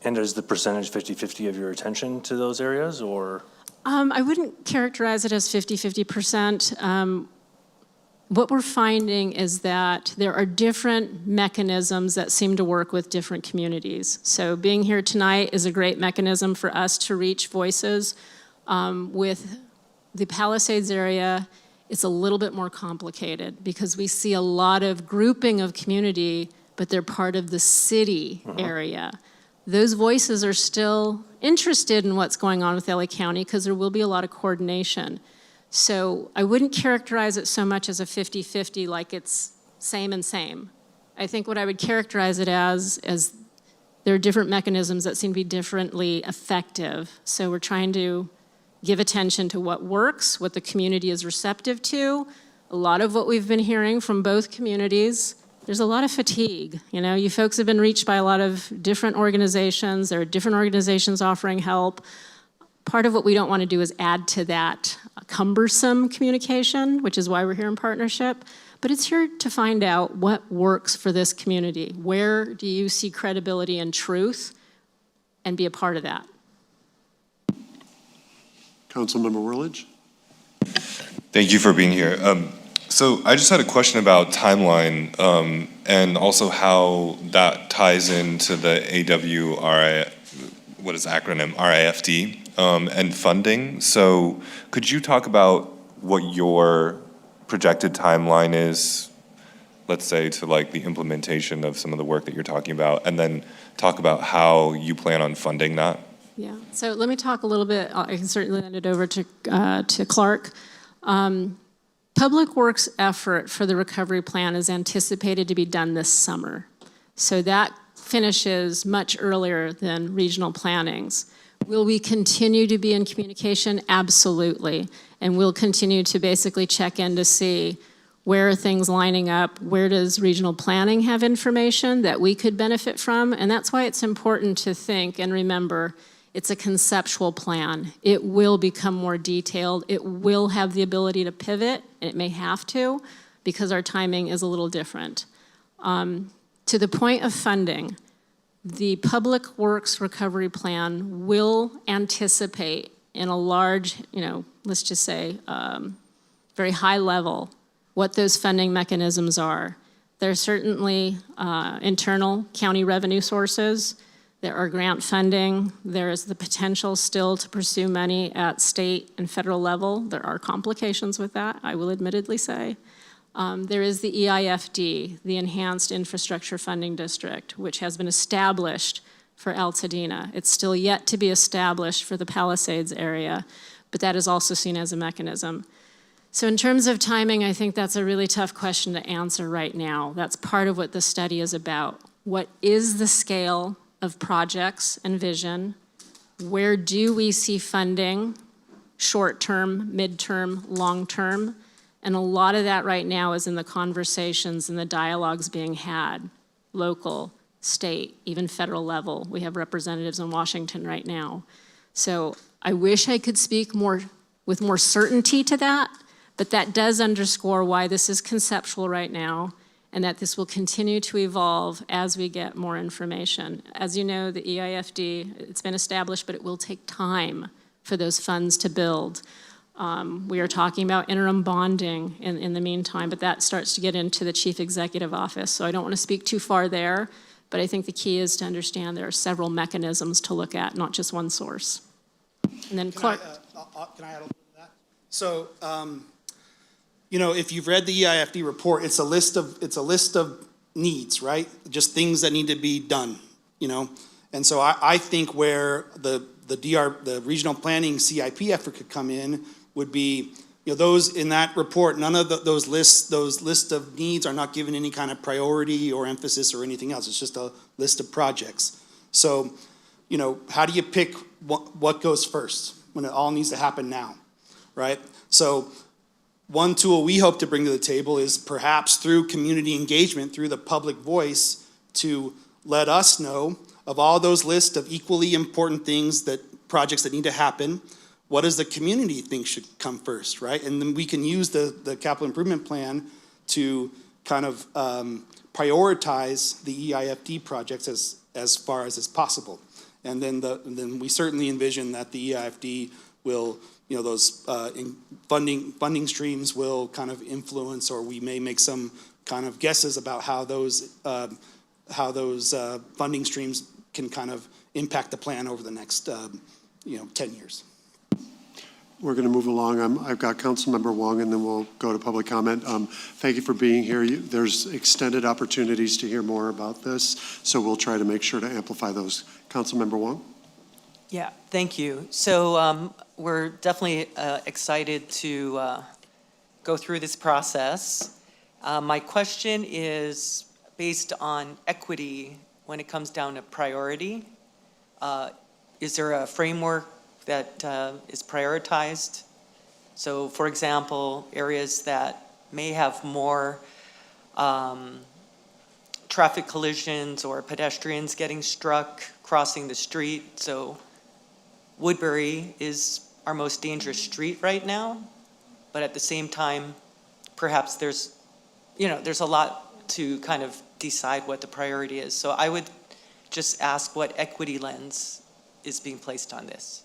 And is the percentage 50-50 of your attention to those areas, or? I wouldn't characterize it as 50-50%. What we're finding is that there are different mechanisms that seem to work with different communities. So being here tonight is a great mechanism for us to reach voices. With the Palisades area, it's a little bit more complicated because we see a lot of grouping of community, but they're part of the city area. Those voices are still interested in what's going on with LA County because there will be a lot of coordination. So I wouldn't characterize it so much as a 50-50 like it's same and same. I think what I would characterize it as there are different mechanisms that seem to be differently effective. So we're trying to give attention to what works, what the community is receptive to. A lot of what we've been hearing from both communities, there's a lot of fatigue. You folks have been reached by a lot of different organizations. There are different organizations offering help. part of what we don't want to do is add to that cumbersome communication, which is why we're here in partnership. But it's here to find out what works for this community. Where do you see credibility and truth, and be a part of that? Councilmember Whirlidge? Thank you for being here. So I just had a question about timeline and also how that ties into the AWRI, what is the acronym, RIFD, and funding. So could you talk about what your projected timeline is, let's say, to like the implementation of some of the work that you're talking about, and then talk about how you plan on funding that? Yeah, so let me talk a little bit, I can certainly hand it over to Clark. Public Works effort for the recovery plan is anticipated to be done this summer. So that finishes much earlier than regional plannings. Will we continue to be in communication? Absolutely. And we'll continue to basically check in to see where are things lining up, where does regional planning have information that we could benefit from? And that's why it's important to think and remember it's a conceptual plan. It will become more detailed. It will have the ability to pivot, and it may have to, because our timing is a little different. To the point of funding, the Public Works Recovery Plan will anticipate in a large, let's just say, very high level, what those funding mechanisms are. There are certainly internal county revenue sources. There are grant funding. There is the potential still to pursue money at state and federal level. There are complications with that, I will admittedly say. There is the EIFD, the Enhanced Infrastructure Funding District, which has been established for Altadena. It's still yet to be established for the Palisades area, but that is also seen as a mechanism. So in terms of timing, I think that's a really tough question to answer right now. That's part of what the study is about. What is the scale of projects and vision? Where do we see funding, short-term, mid-term, long-term? And a lot of that right now is in the conversations and the dialogues being had, local, state, even federal level. We have representatives in Washington right now. So I wish I could speak with more certainty to that, but that does underscore why this is conceptual right now, and that this will continue to evolve as we get more information. As you know, the EIFD, it's been established, but it will take time for those funds to build. We are talking about interim bonding in the meantime, but that starts to get into the chief executive office. So I don't want to speak too far there, but I think the key is to understand there are several mechanisms to look at, not just one source. And then Clark. Can I add a little to that? So, if you've read the EIFD report, it's a list of needs, right? Just things that need to be done, And so I think where the regional planning CIP effort could come in would be, those in that report, none of those lists of needs are not given any kind of priority or emphasis or anything else. It's just a list of projects. So, how do you pick what goes first when it all needs to happen now, right? So one tool we hope to bring to the table is perhaps through community engagement, through the public voice, to let us know of all those lists of equally important projects that need to happen, what does the community think should come first, right? And then we can use the capital improvement plan to kind of prioritize the EIFD projects as far as is possible. And then we certainly envision that the EIFD will, those funding streams will kind of influence, or we may make some kind of guesses about how those funding streams can kind of impact the plan over the next 10 years. We're going to move along. I've got Councilmember Wong, and then we'll go to public comment. Thank you for being here. There's extended opportunities to hear more about this, so we'll try to make sure to amplify those. Councilmember Wong? Yeah, thank you. So we're definitely excited to go through this process. My question is based on equity when it comes down to priority. Is there a framework that is prioritized? So, for example, areas that may have more traffic collisions or pedestrians getting struck crossing the street. So Woodbury is our most dangerous street right now, but at the same time, perhaps there's a lot to kind of decide what the priority is. So I would just ask what equity lens is being placed on this.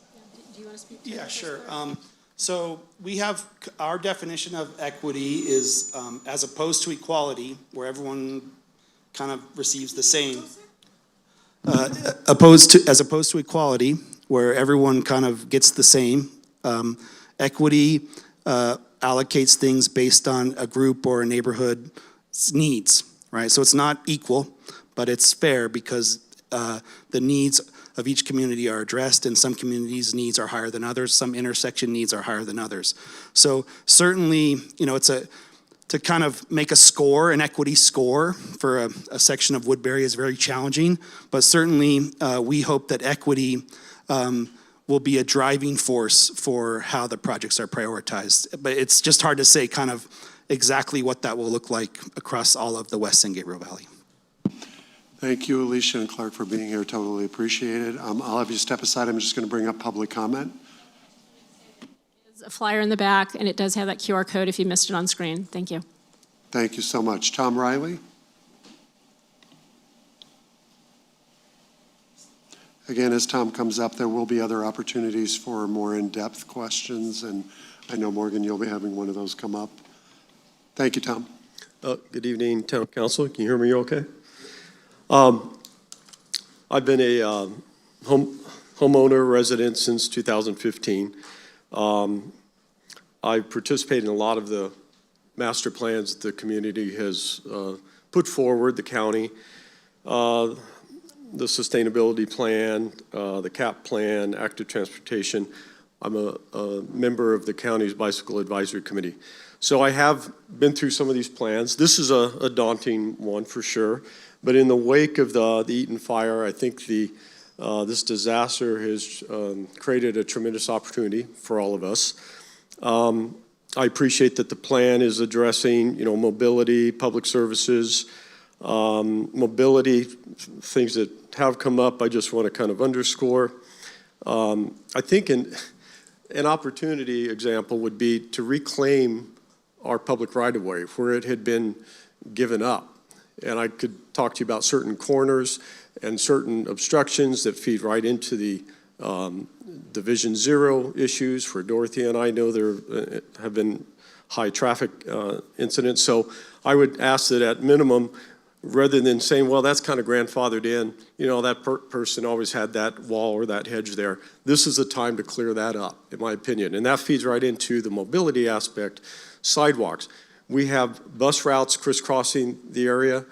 Do you want to speak? Yeah, sure. So we have, our definition of equity is as opposed to equality, where everyone kind of receives the same. As opposed to equality, where everyone kind of gets the same. Equity allocates things based on a group or a neighborhood's needs, right? So it's not equal, but it's fair because the needs of each community are addressed, and some communities' needs are higher than others, some intersection needs are higher than others. So certainly, to kind of make a score, an equity score for a section of Woodbury is very challenging, but certainly we hope that equity will be a driving force for how the projects are prioritized. But it's just hard to say kind of exactly what that will look like across all of the West San Gabriel Valley. Thank you, Alicia and Clark, for being here. Totally appreciate it. I'll have you step aside. I'm just going to bring up public comment. There's a flyer in the back, and it does have that QR code if you missed it on screen. Thank you. Thank you so much. Tom Riley? Again, as Tom comes up, there will be other opportunities for more in-depth questions, and I know, Morgan, you'll be having one of those come up. Thank you, Tom. Good evening, Town Council. Can you hear me okay? I've been a homeowner resident since 2015. I've participated in a lot of the master plans that the community has put forward, the county, the sustainability plan, the CAP plan, active transportation. I'm a member of the county's bicycle advisory committee. So I have been through some of these plans. This is a daunting one for sure. But in the wake of the Eaton fire, I think this disaster has created a tremendous opportunity for all of us. I appreciate that the plan is addressing, mobility, public services, mobility, things that have come up. I just want to kind of underscore. I think an opportunity example would be to reclaim our public right-of-way where it had been given up. And I could talk to you about certain corners and certain obstructions that feed right into the Division 0 issues. For Dorothea and I know there have been high traffic incidents. So I would ask that at minimum, rather than saying, well, that's kind of grandfathered in, that person always had that wall or that hedge there. This is the time to clear that up, in my opinion. And that feeds right into the mobility aspect, sidewalks. We have bus routes crisscrossing the area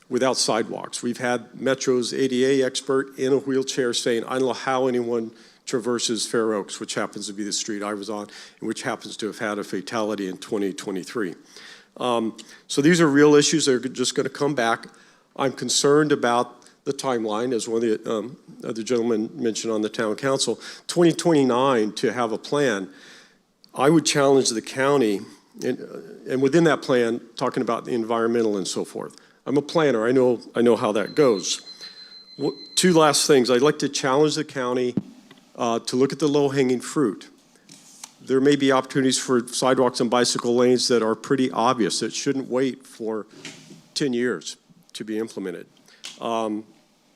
without sidewalks. We've had Metro's ADA expert in a wheelchair saying, I don't know how anyone traverses Fair Oaks, which happens to be the street I was on, and which happens to have had a fatality in 2023. So these are real issues that are just going to come back. I'm concerned about the timeline, as one of the other gentlemen mentioned on the town council. 2029 to have a plan. I would challenge the county, and within that plan, talking about the environmental and so forth. I'm a planner. I know how that goes. Two last things. I'd like to challenge the county to look at the low-hanging fruit. There may be opportunities for sidewalks and bicycle lanes that are pretty obvious, that shouldn't wait for 10 years to be implemented. I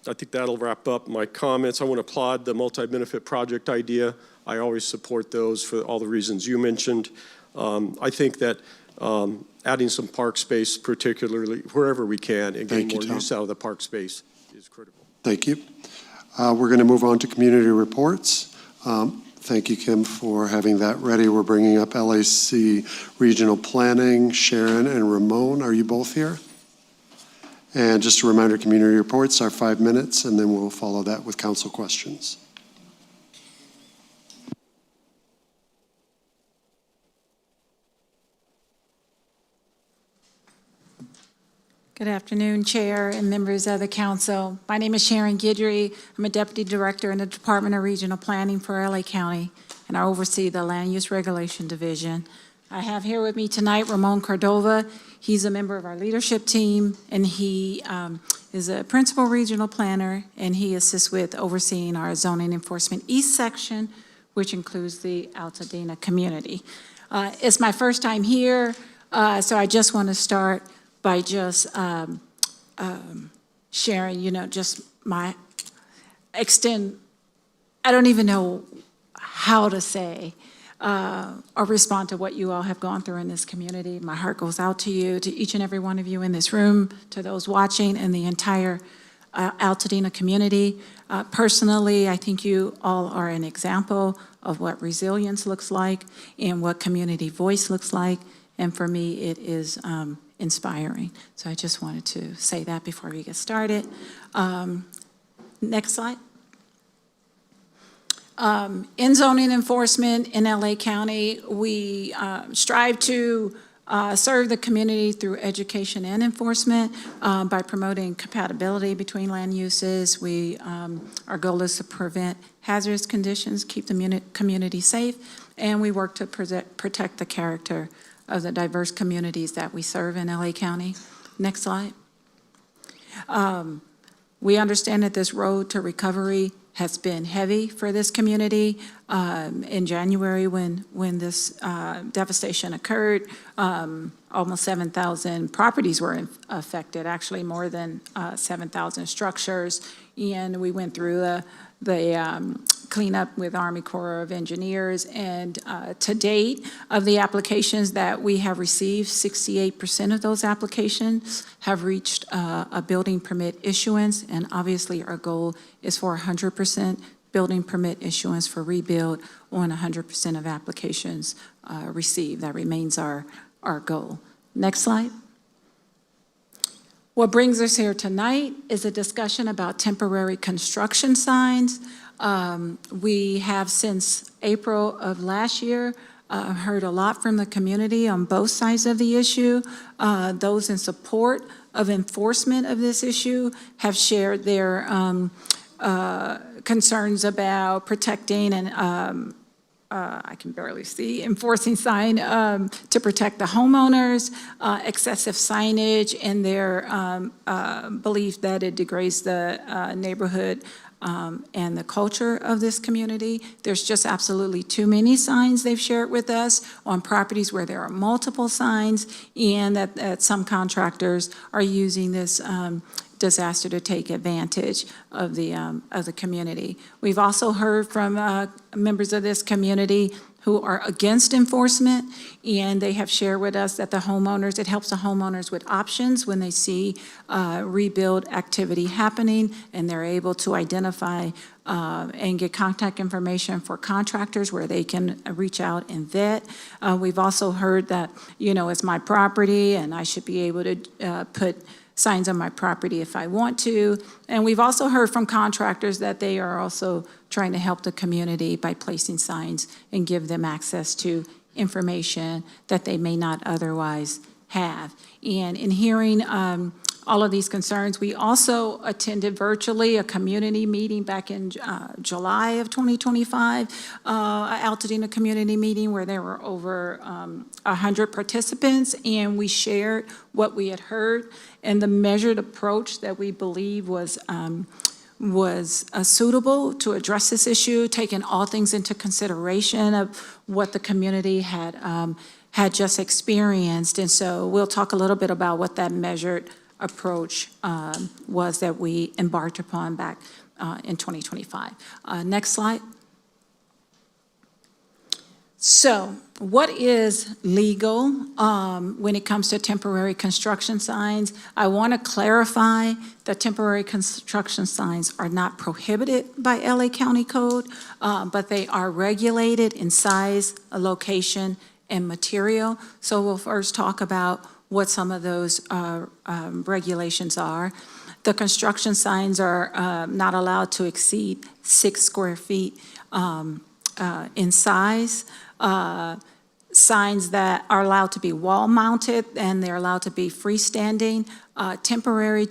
think that'll wrap up my comments. I want to applaud the multi-benefit project idea. I always support those for all the reasons you mentioned. I think that adding some park space, particularly wherever we can, and getting more use out of the park space is critical. Thank you. We're going to move on to community reports. Thank you, Kim, for having that ready. We're bringing up LAC Regional Planning. Sharon and Ramon, are you both here? And just a reminder, community reports are 5 minutes, and then we'll follow that with council questions. Good afternoon, Chair and members of the Council. My name is Sharon Guidry. I'm a Deputy Director in the Department of Regional Planning for LA County, and I oversee the Land Use Regulation Division. I have here with me tonight Ramon Cordova. He's a member of our leadership team, and he is a principal regional planner, and he assists with overseeing our zoning enforcement east section, which includes the Altadena community. It's my first time here, so I just want to start by just sharing, just my I don't even know how to say or respond to what you all have gone through in this community. My heart goes out to you, to each and every one of you in this room, to those watching, and the entire Altadena community. Personally, I think you all are an example of what resilience looks like and what community voice looks like. And for me, it is inspiring. So I just wanted to say that before we get started. Next slide. In zoning enforcement in LA County, we strive to serve the community through education and enforcement by promoting compatibility between land uses. Our goal is to prevent hazardous conditions, keep the community safe, and we work to protect the character of the diverse communities that we serve in LA County. Next slide. We understand that this road to recovery has been heavy for this community. In January, when this devastation occurred, almost 7,000 properties were affected, actually more than 7,000 structures. And we went through the cleanup with Army Corps of Engineers. And to date, of the applications that we have received, 68% of those applications have reached a building permit issuance. And obviously, our goal is for 100% building permit issuance for rebuild on 100% of applications received. That remains our goal. Next slide. What brings us here tonight is a discussion about temporary construction signs. We have, since April of last year, heard a lot from the community on both sides of the issue. Those in support of enforcement of this issue have shared their concerns about protecting and I can barely see, enforcing sign to protect the homeowners, excessive signage, and their belief that it degrades the neighborhood and the culture of this community. There's just absolutely too many signs, they've shared with us, on properties where there are multiple signs, and that some contractors are using this disaster to take advantage of the community. We've also heard from members of this community who are against enforcement, and they have shared with us that it helps the homeowners with options when they see rebuild activity happening, and they're able to identify and get contact information for contractors where they can reach out and vet. We've also heard that, it's my property and I should be able to put signs on my property if I want to. And we've also heard from contractors that they are also trying to help the community by placing signs and give them access to information that they may not otherwise have. And in hearing all of these concerns, we also attended virtually a community meeting back in July of 2025, an Altadena community meeting where there were over 100 participants, and we shared what we had heard and the measured approach that we believe was suitable to address this issue, taking all things into consideration of what the community had just experienced. And so we'll talk a little bit about what that measured approach was that we embarked upon back in 2025. Next slide. So what is legal when it comes to temporary construction signs? I want to clarify that temporary construction signs are not prohibited by LA County Code, but they are regulated in size, location, and material. So we'll first talk about what some of those regulations are. The construction signs are not allowed to exceed 6 square feet in size. Signs that are allowed to be wall-mounted, and they're allowed to be freestanding. Temporary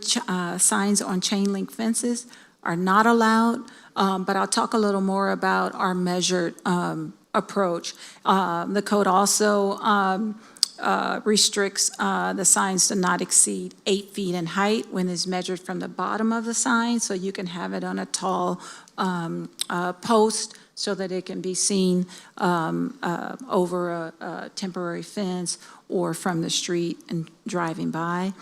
signs on chain link fences are not allowed, but I'll talk a little more about our measured approach. The code also restricts the signs to not exceed 8 feet in height when it's measured from the bottom of the sign, so you can have it on a tall post so that it can be seen over a temporary fence or from the street and driving by.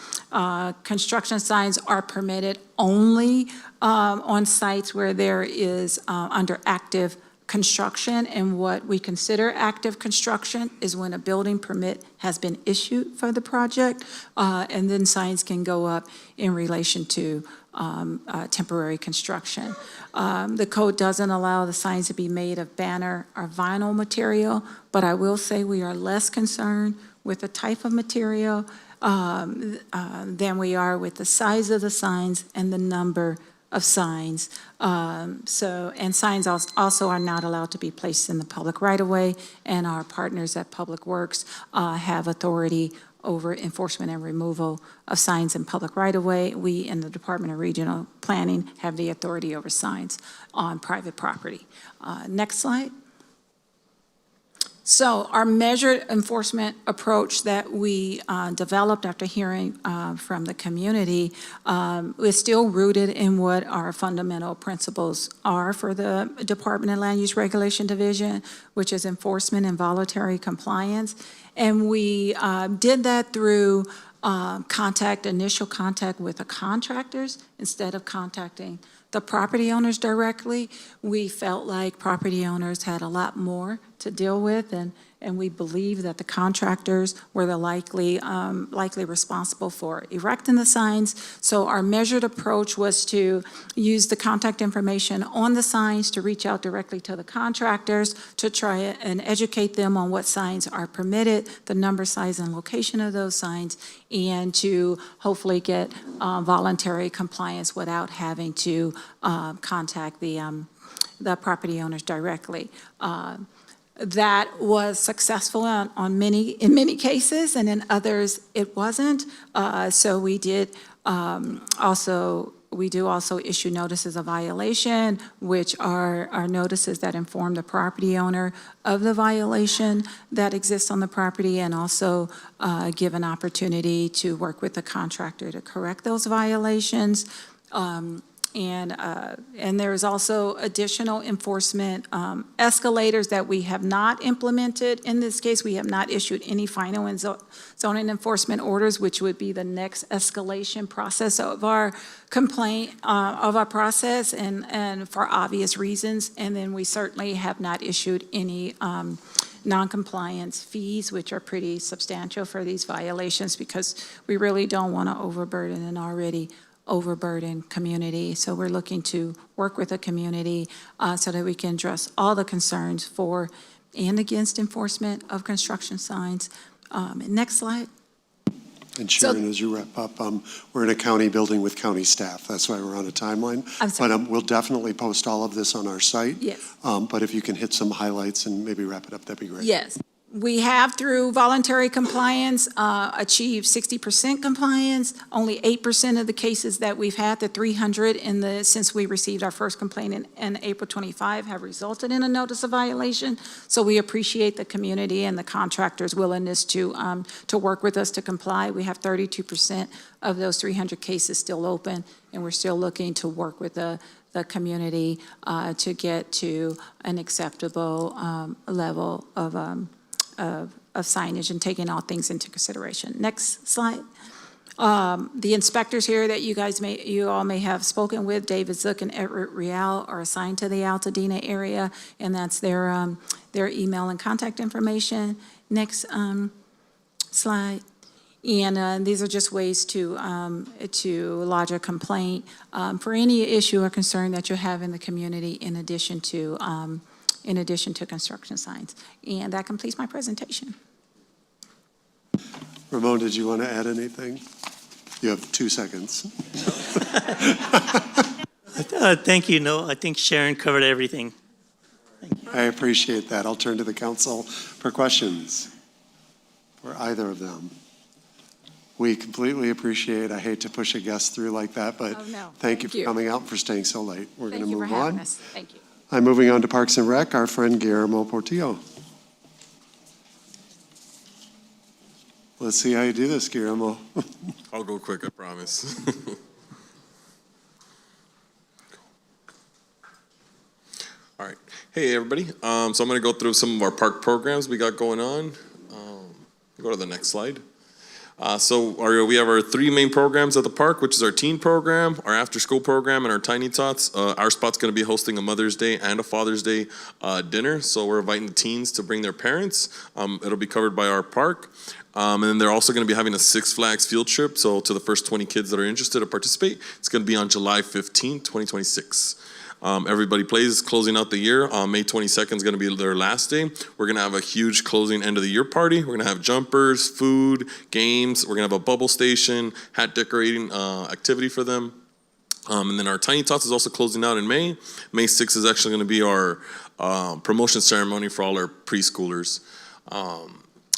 Construction signs are permitted only on sites where there is under active construction, and what we consider active construction is when a building permit has been issued for the project, and then signs can go up in relation to temporary construction. The code doesn't allow the signs to be made of banner or vinyl material, but I will say we are less concerned with the type of material than we are with the size of the signs and the number of signs. And signs also are not allowed to be placed in the public right-of-way, and our partners at Public Works have authority over enforcement and removal of signs in public right-of-way. We in the Department of Regional Planning have the authority over signs on private property. Next slide. So our measured enforcement approach that we developed after hearing from the community is still rooted in what our fundamental principles are for the Department of Land Use Regulation Division, which is enforcement and voluntary compliance. And we did that through initial contact with the contractors instead of contacting the property owners directly. We felt like property owners had a lot more to deal with, and we believe that the contractors were the likely responsible for erecting the signs. So our measured approach was to use the contact information on the signs to reach out directly to the contractors to try and educate them on what signs are permitted, the number, size, and location of those signs, and to hopefully get voluntary compliance without having to contact the property owners directly. That was successful in many cases, and in others it wasn't. So we do also issue notices of violation, which are notices that inform the property owner of the violation that exists on the property, and also give an opportunity to work with the contractor to correct those violations. And there is also additional enforcement escalators that we have not implemented. In this case, we have not issued any final and zoning enforcement orders, which would be the next escalation process of our complaint, of our process, and for obvious reasons. And then we certainly have not issued any non-compliance fees, which are pretty substantial for these violations, because we really don't want to overburden an already overburdened community. So we're looking to work with the community so that we can address all the concerns for and against enforcement of construction signs. Next slide. And Sharon, as you wrap up, we're in a county building with county staff. That's why we're on a timeline. But we'll definitely post all of this on our site. Yes. But if you can hit some highlights and maybe wrap it up, that'd be great. Yes. We have, through voluntary compliance, achieved 60% compliance. Only 8% of the cases that we've had, the 300 since we received our first complaint in April 25, have resulted in a notice of violation. So we appreciate the community and the contractors' willingness to work with us to comply. We have 32% of those 300 cases still open, and we're still looking to work with the community to get to an acceptable level of signage and taking all things into consideration. Next slide. The inspectors here that you all may have spoken with, David Zook and Edward Real, are assigned to the Altadena area, and that's their email and contact information. Next slide. And these are just ways to lodge a complaint for any issue or concern that you have in the community, in addition to construction signs. And that completes my presentation. Ramon, did you want to add anything? You have 2 seconds. Thank you. No, I think Sharon covered everything. Thank you. I appreciate that. I'll turn to the council for questions for either of them. We completely appreciate, I hate to push a guest through like that, but thank you for coming out and for staying so late. We're going to move on. Thank you. I'm moving on to Parks and Rec, our friend Guillermo Portillo. Let's see how you do this, Guillermo. I'll go quick, I promise. All right. Hey, everybody. So I'm going to go through some of our park programs we got going on. Go to the next slide. We have our three main programs at the park, which is our teen program, our after-school program, and our Tiny Tots. Our spot's going to be hosting a Mother's Day and a Father's Day dinner, so we're inviting the teens to bring their parents. It'll be covered by our park. And then they're also going to be having a Six Flags field trip, so to the first 20 kids that are interested to participate, it's going to be on July 15th, 2026. Everybody plays closing out the year. May 22nd is going to be their last day. We're going to have a huge closing end of the year party. We're going to have jumpers, food, games. We're going to have a bubble station, hat decorating activity for them. And then our Tiny Tots is also closing out in May. May 6th is actually going to be our promotion ceremony for all our preschoolers.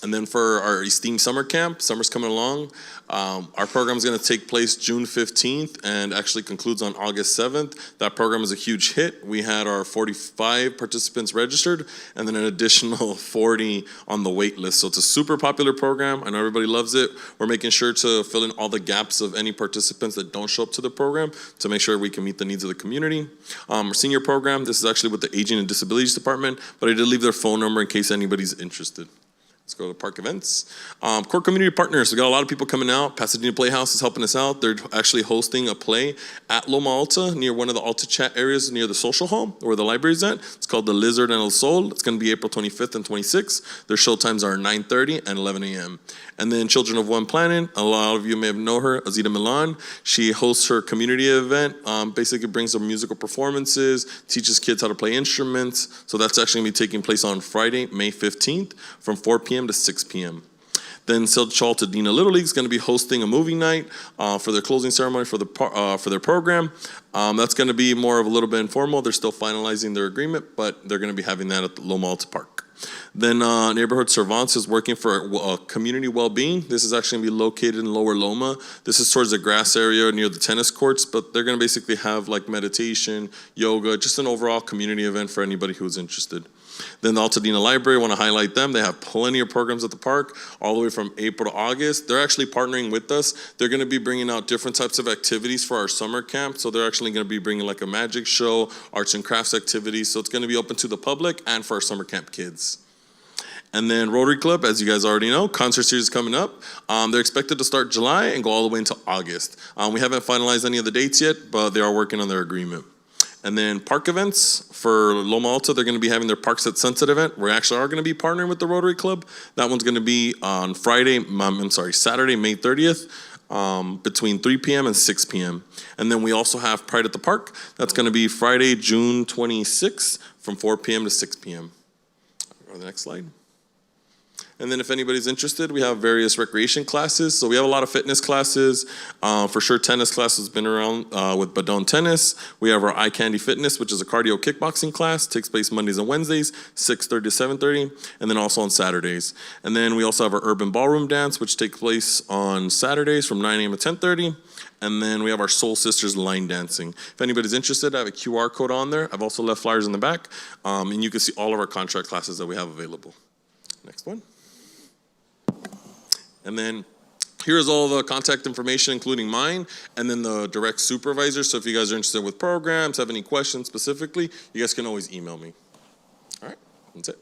And then for our esteemed summer camp, summer's coming along. Our program is going to take place June 15th and actually concludes on August 7th. That program is a huge hit. We had our 45 participants registered and then an additional 40 on the wait list. So it's a super popular program. I know everybody loves it. We're making sure to fill in all the gaps of any participants that don't show up to the program to make sure we can meet the needs of the community. Our senior program, this is actually with the Aging and Disabilities Department, but I did leave their phone number in case anybody's interested. Let's go to park events. Core community partners. We got a lot of people coming out. Pasadena Playhouse is helping us out. They're actually hosting a play at Loma Alta near one of the Alta Chat areas near the social hall where the library is at. It's called The Lizard and El Sol. It's going to be April 25th and 26th. Their show times are 9:30 and 11 a.m. And then Children of One Planet. A lot of you may have known her, Azita Milan. She hosts her community event. Basically brings them musical performances, teaches kids how to play instruments. So that's actually going to be taking place on Friday, May 15th from 4 p.m. to 6 p.m. Then Altadena Little League is going to be hosting a movie night for their closing ceremony for their program. That's going to be more of a little bit informal. They're still finalizing their agreement, but they're going to be having that at the Loma Alta Park. Then Neighborhood Servants is working for community well-being. This is actually going to be located in Lower Loma. This is towards the grass area near the tennis courts, but they're going to basically have like meditation, yoga, just an overall community event for anybody who's interested. Then the Altadena Library, I want to highlight them. They have plenty of programs at the park all the way from April to August. They're actually partnering with us. They're going to be bringing out different types of activities for our summer camp. So they're actually going to be bringing like a magic show, arts and crafts activities. So it's going to be open to the public and for our summer camp kids. And then Rotary Club, as you guys already know, concert series is coming up. They're expected to start July and go all the way into August. We haven't finalized any of the dates yet, but they are working on their agreement. And then park events for Loma Alta, they're going to be having their Parks at Sunset event. We actually are going to be partnering with the Rotary Club. That one's going to be on Saturday, May 30th, between 3 p.m. and 6 p.m. And then we also have Pride at the Park. That's going to be Friday, June 26th from 4 p.m. to 6 p.m. Go to the next slide. And then if anybody's interested, we have various recreation classes. So we have a lot of fitness classes. For sure, tennis class has been around with Badon Tennis. We have our Eye Candy Fitness, which is a cardio kickboxing class. Takes place Mondays and Wednesdays, 6:30 to 7:30, and then also on Saturdays. And then we also have our Urban Ballroom Dance, which takes place on Saturdays from 9 a.m. to 10:30. And then we have our Soul Sisters line dancing. If anybody's interested, I have a QR code on there. I've also left flyers in the back. And you can see all of our contract classes that we have available. Next one. And then here's all the contact information, including mine, and then the direct supervisor. So if you guys are interested with programs, have any questions specifically, you guys can always email me. All right, that's it.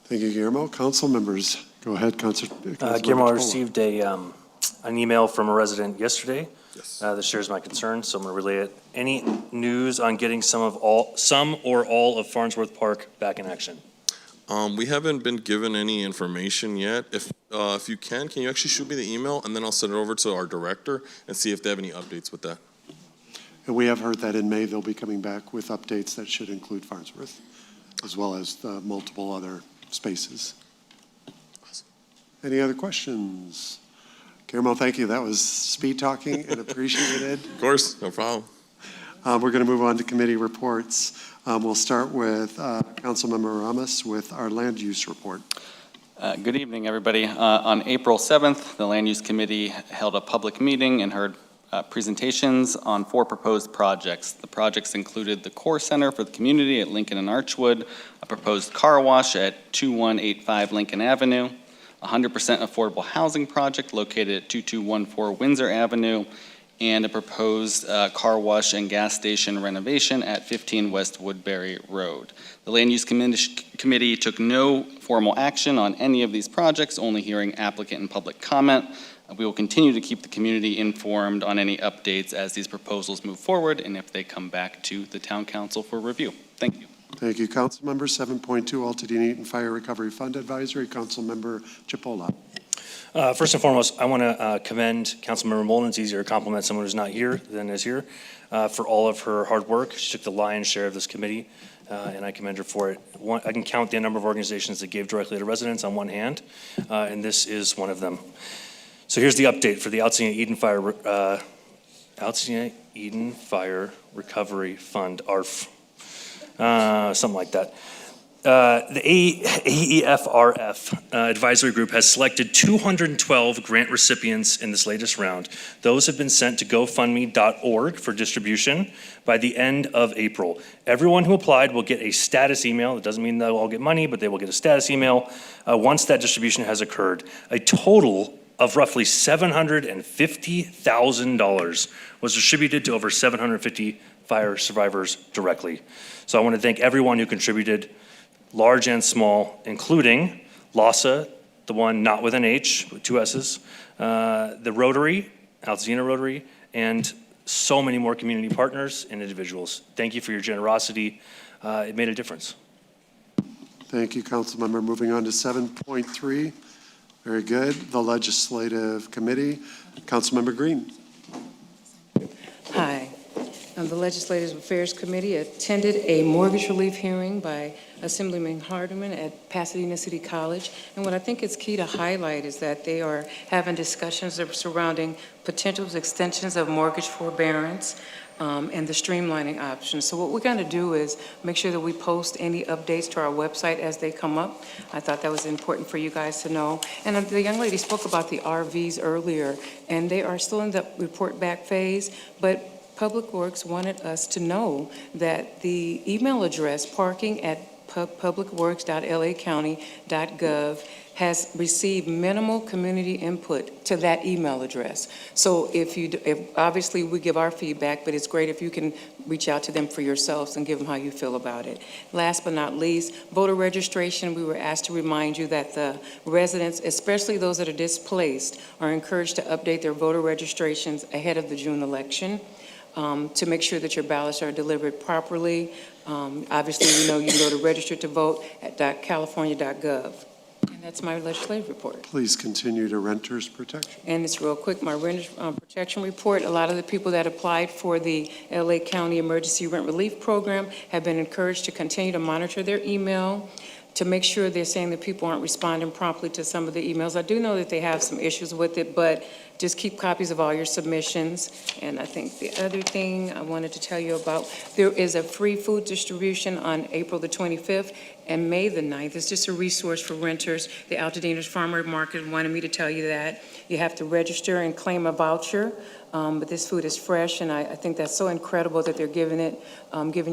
Thank you, Guillermo. Council members, go ahead, Guillermo, I received an email from a resident yesterday that shares my concern, so I'm going to relay it. Any news on getting some or all of Farnsworth Park back in action? We haven't been given any information yet. If you can you actually shoot me the email, and then I'll send it over to our director and see if they have any updates with that. And we have heard that in May they'll be coming back with updates that should include Farnsworth, as well as the multiple other spaces. Awesome. Any other questions? Guillermo, thank you. That was speed talking and appreciated. Of course, no problem. We're going to move on to committee reports. We'll start with Councilmember Ramos with our land use report. Good evening, everybody. On April 7th, the Land Use Committee held a public meeting and heard presentations on 4 proposed projects. The projects included the Core Center for the Community at Lincoln and Archwood, a proposed car wash at 2185 Lincoln Avenue, 100% affordable housing project located at 2214 Windsor Avenue, and a proposed car wash and gas station renovation at 15 West Woodbury Road. The Land Use Committee took no formal action on any of these projects, only hearing applicant and public comment. We will continue to keep the community informed on any updates as these proposals move forward and if they come back to the Town Council for review. Thank you. Thank you, Councilmember. 7.2, Altadena Eaton Fire Recovery Fund Advisory, Councilmember Chipola. First and foremost, I want to commend Councilmember Molden. It's easier to compliment someone who's not here than is here for all of her hard work. She took the lion's share of this committee, and I commend her for it. I can count the number of organizations that gave directly to residents on one hand, and this is one of them. So here's the update for the Altadena Eaton Fire Recovery Fund, ARF, something like that. The AEFRF advisory group has selected 212 grant recipients in this latest round. Those have been sent to GoFundMe.org for distribution by the end of April. Everyone who applied will get a status email. It doesn't mean they'll all get money, but they will get a status email once that distribution has occurred. A total of roughly $750,000 was distributed to over 750 fire survivors directly. So I want to thank everyone who contributed, large and small, including LASA, the one not with an H, with 2 S's, the Rotary, Altadena Rotary, and so many more community partners and individuals. Thank you for your generosity. It made a difference. Thank you, Councilmember. Moving on to 7.3. Very good. The Legislative Committee, Councilmember Greene. Hi. The Legislative Affairs Committee attended a mortgage relief hearing by Assemblyman Hardeman at Pasadena City College. And what I think is key to highlight is that they are having discussions surrounding potential extensions of mortgage forbearance and the streamlining options. So what we're going to do is make sure that we post any updates to our website as they come up. I thought that was important for you guys to know. And the young lady spoke about the RVs earlier, and they are still in the report back phase, but Public Works wanted us to know that the email address parking@publicworks.lacounty.gov has received minimal community input to that email address. So if obviously we give our feedback, but it's great if you can reach out to them for yourselves and give them how you feel about it. Last but not least, voter registration. We were asked to remind you that the residents, especially those that are displaced, are encouraged to update their voter registrations ahead of the June election. To make sure that your ballots are delivered properly. Obviously, you know you can go to register to vote at .california.gov. And that's my legislative report. Please continue to renters protection. And it's real quick, my renters protection report. A lot of the people that applied for the LA County Emergency Rent Relief Program have been encouraged to continue to monitor their email, to make sure they're saying that people aren't responding promptly to some of the emails. I do know that they have some issues with it, but just keep copies of all your submissions. And I think the other thing I wanted to tell you about, there is a free food distribution on April the 25th and May the 9th. It's just a resource for renters. The Altadena Farmer Market wanted me to tell you that. You have to register and claim a voucher. But this food is fresh, and I think that's so incredible that they're giving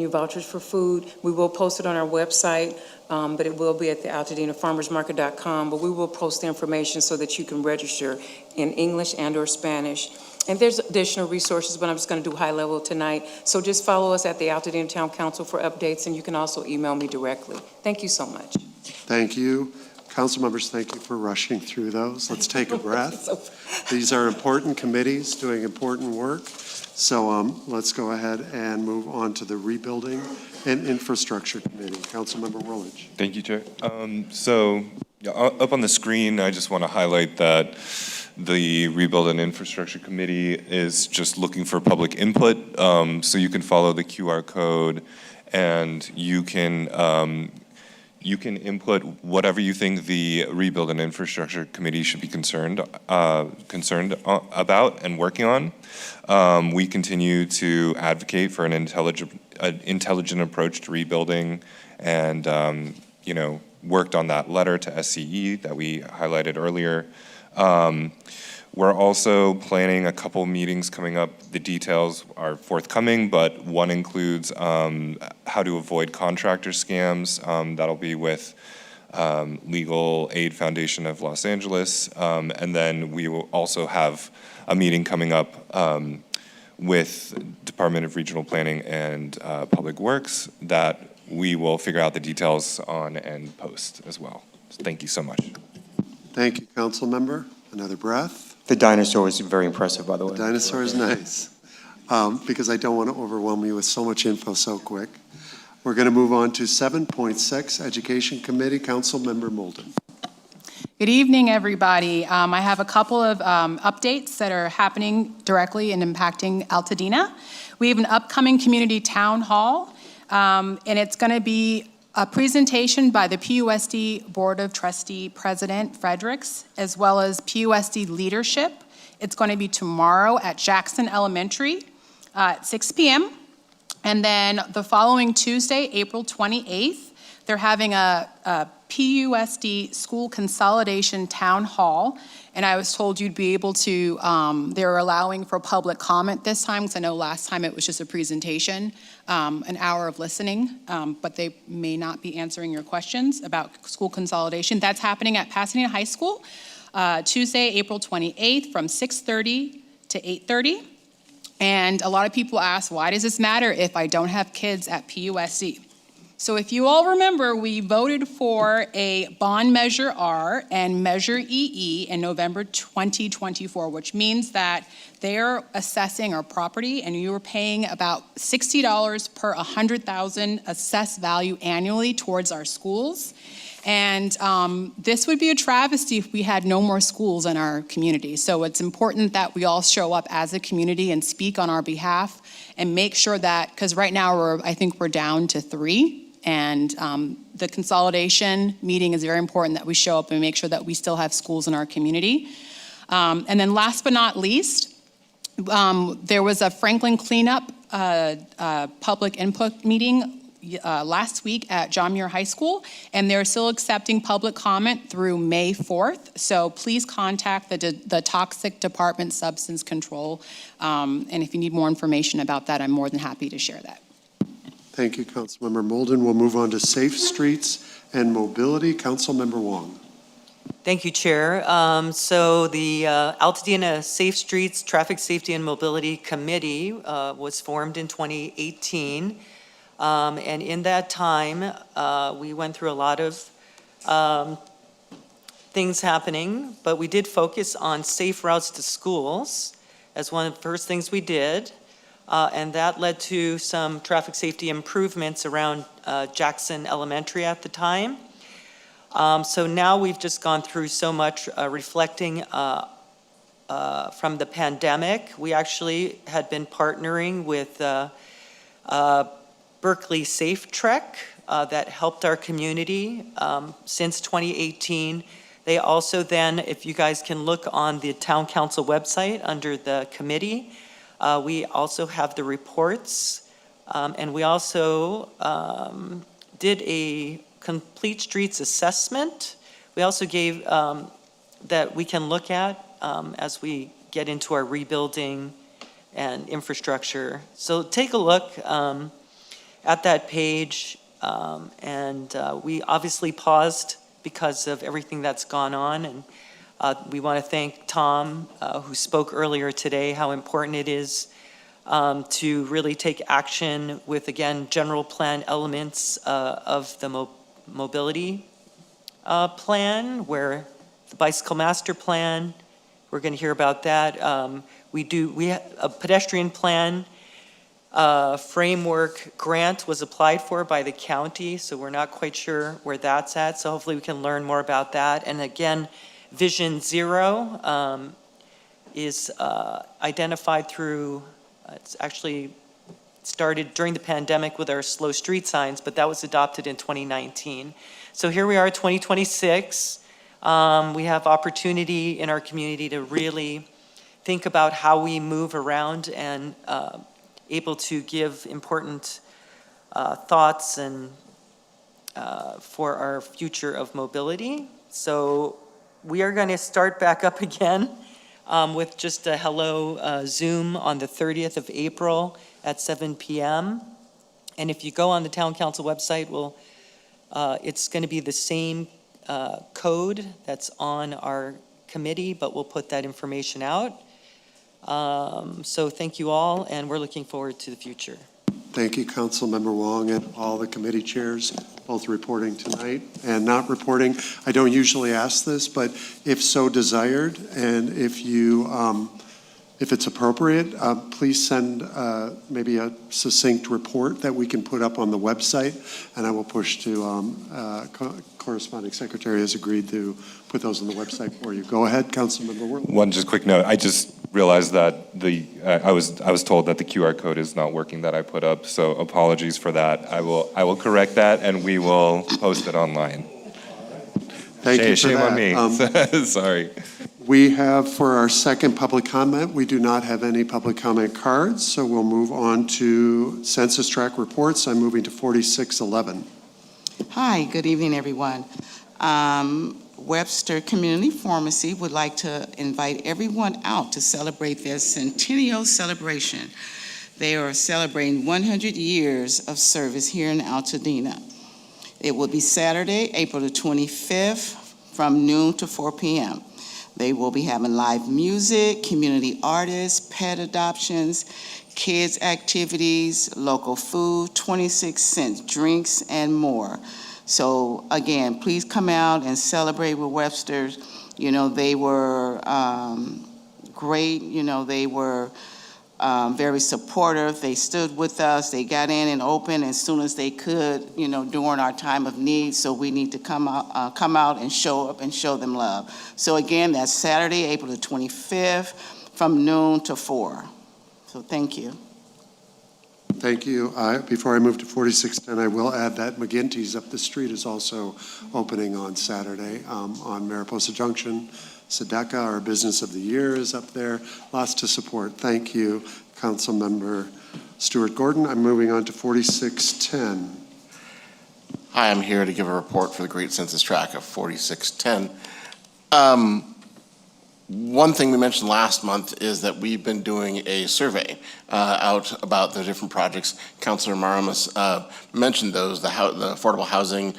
you vouchers for food. We will post it on our website, but it will be at the AltadenaFarmersMarket.com. But we will post the information so that you can register in English and or Spanish. And there's additional resources, but I'm just going to do high level tonight. So just follow us at the Altadena Town Council for updates, and you can also email me directly. Thank you so much. Thank you. Council members, thank you for rushing through those. Let's take a breath. These are important committees doing important work. So let's go ahead and move on to the Rebuilding and Infrastructure Committee. Councilmember Rowledge. Thank you, Chair. Up on the screen, I just want to highlight that the Rebuild and Infrastructure Committee is just looking for public input. So you can follow the QR code and you can input whatever you think the Rebuild and Infrastructure Committee should be concerned about and working on. We continue to advocate for an intelligent approach to rebuilding, and worked on that letter to SCE that we highlighted earlier. We're also planning a couple meetings coming up. The details are forthcoming, but one includes how to avoid contractor scams. That'll be with Legal Aid Foundation of Los Angeles. And then we will also have a meeting coming up with Department of Regional Planning and Public Works that we will figure out the details on and post as well. So thank you so much. Thank you, council member. Another breath. The dinosaur was very impressive, by the way. The dinosaur is nice, because I don't want to overwhelm you with so much info so quick. We're going to move on to 7.6, Education Committee, Council Member Molden. Good evening, everybody. I have a couple of updates that are happening directly and impacting Altadena. We have an upcoming community town hall, and it's going to be a presentation by the PUSD Board of Trustee President Fredericks, as well as PUSD leadership. It's going to be tomorrow at Jackson Elementary at 6 p.m. And then the following Tuesday, April 28th, they're having a PUSD School Consolidation Town Hall. And I was told you'd be able to, they're allowing for public comment this time, because I know last time it was just a presentation, an hour of listening, but they may not be answering your questions about school consolidation. That's happening at Pasadena High School, Tuesday, April 28th from 6:30 to 8:30. And a lot of people ask, why does this matter if I don't have kids at PUSD? So if you all remember, we voted for a bond measure R and measure EE in November 2024, which means that they're assessing our property and you were paying about $60 per 100,000 assessed value annually towards our schools. And this would be a travesty if we had no more schools in our community. So it's important that we all show up as a community and speak on our behalf and make sure that, because right now I think we're down to 3. And the consolidation meeting is very important that we show up and make sure that we still have schools in our community. And then last but not least, there was a Franklin cleanup public input meeting last week at John Muir High School, and they're still accepting public comment through May 4th. So please contact the Toxic Department Substance Control. And if you need more information about that, I'm more than happy to share that. Thank you, Councilmember Molden. We'll move on to Safe Streets and Mobility. Councilmember Wong. Thank you, Chair. So the Altadena Safe Streets, Traffic Safety and Mobility Committee was formed in 2018. And in that time, we went through a lot of things happening, but we did focus on safe routes to schools as one of the first things we did. And that led to some traffic safety improvements around Jackson Elementary at the time. So now we've just gone through so much reflecting from the pandemic. We actually had been partnering with Berkeley Safe Trek that helped our community since 2018. They also then, if you guys can look on the town council website under the committee, we also have the reports, and we also did a complete streets assessment. We also gave that we can look at as we get into our rebuilding and infrastructure. So take a look at that page, and we obviously paused because of everything that's gone on, and we want to thank Tom, who spoke earlier today, how important it is to really take action with, again, general plan elements of the mobility plan, where the bicycle master plan, we're going to hear about that. We have a pedestrian plan framework grant was applied for by the county, so we're not quite sure where that's at. So hopefully we can learn more about that. And again, Vision Zero is identified through, it's actually started during the pandemic with our slow street signs, but that was adopted in 2019. So here we are, 2026. We have opportunity in our community to really think about how we move around and able to give important thoughts and for our future of mobility. So we are going to start back up again with just a hello Zoom on the 30th of April at 7 p.m. And if you go on the town council website, it's going to be the same code that's on our committee, but we'll put that information out. So thank you all, and we're looking forward to the future. Thank you, Councilmember Wong, and all the committee chairs, both reporting tonight and not reporting. I don't usually ask this, but if so desired, and if it's appropriate, please send maybe a succinct report that we can put up on the website, and I will push to corresponding secretary has agreed to put those on the website for you. Go ahead, Councilmember Worley. One just quick note. I just realized that I was told that the QR code is not working that I put up, so apologies for that. I will correct that, and we will post it online. Thank you for Shame that. on me. Sorry. We have, for our second public comment, we do not have any public comment cards, so we'll move on to census tract reports. I'm moving to 4611. Hi, good evening, everyone. Webster Community Pharmacy would like to invite everyone out to celebrate their centennial celebration. They are celebrating 100 years of service here in Altadena. It will be Saturday, April the 25th, from noon to 4 p.m. They will be having live music, community artists, pet adoptions, kids activities, local food, 26-cent drinks, and more. So again, please come out and celebrate with Webster's. You know, they were great. You know, they were very supportive. They stood with us. They got in and opened as soon as they could, you know, during our time of need. So we need to come out and show up and show them love. So again, that's Saturday, April the 25th, from noon to 4. So thank you. Thank you. Before I move to 4610, I will add that McGinty's up the street is also opening on Saturday on Mariposa Junction. Sedeka, our Business of the Year, is up there. Lots to support. Thank you, Councilmember Stuart Gordon. I'm moving on to 4610. Hi, I'm here to give a report for the Great Census Tract of 4610. One thing we mentioned last month is that we've been doing a survey out about the different projects. Councilor Ramos mentioned those, the affordable housing,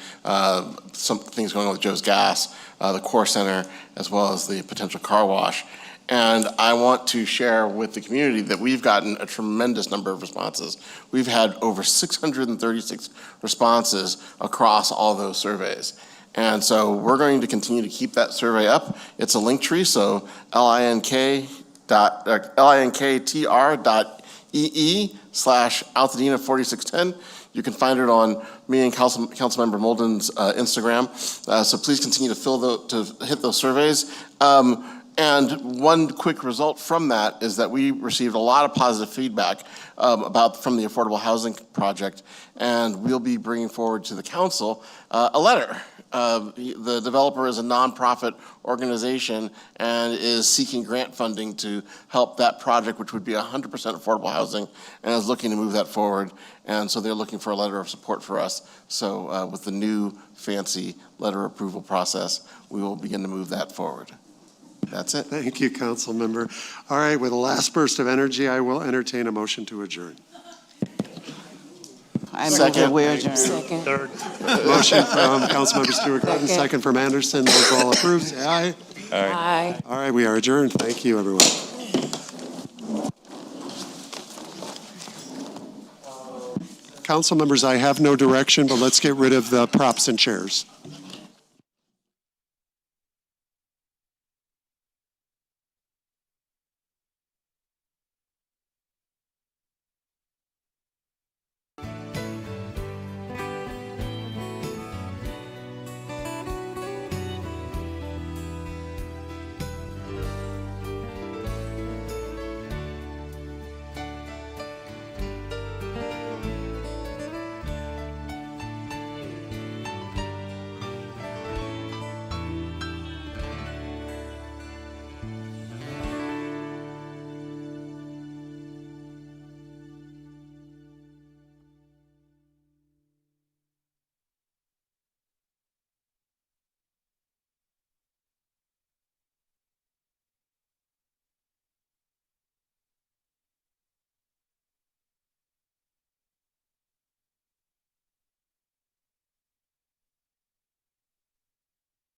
some things going on with Joe's Gas, the Core Center, as well as the potential car wash. And I want to share with the community that we've gotten a tremendous number of responses. We've had over 636 responses across all those surveys. And so we're going to continue to keep that survey up. It's a link tree, so linktr.ee/Altadena 4610. You can find it on me and Councilmember Molden's Instagram. So please continue to hit those surveys. And one quick result from that is that we received a lot of positive feedback from the affordable housing project, and we'll be bringing forward to the council a letter. The developer is a nonprofit organization and is seeking grant funding to help that project, which would be 100% affordable housing, and is looking to move that forward. And so they're looking for a letter of support for us. So with the new fancy letter approval process, we will begin to move that forward. That's it. Thank you, Councilmember. All right, with the last burst of energy, I will entertain a motion to adjourn. I move that we adjourn. Third. Motion from Councilmember Stuart Gordon, second from Anderson. Those all approved, say aye. Aye. All right, we are adjourned. Thank you, everyone. Council members, I have no direction, but let's get rid of the props and chairs.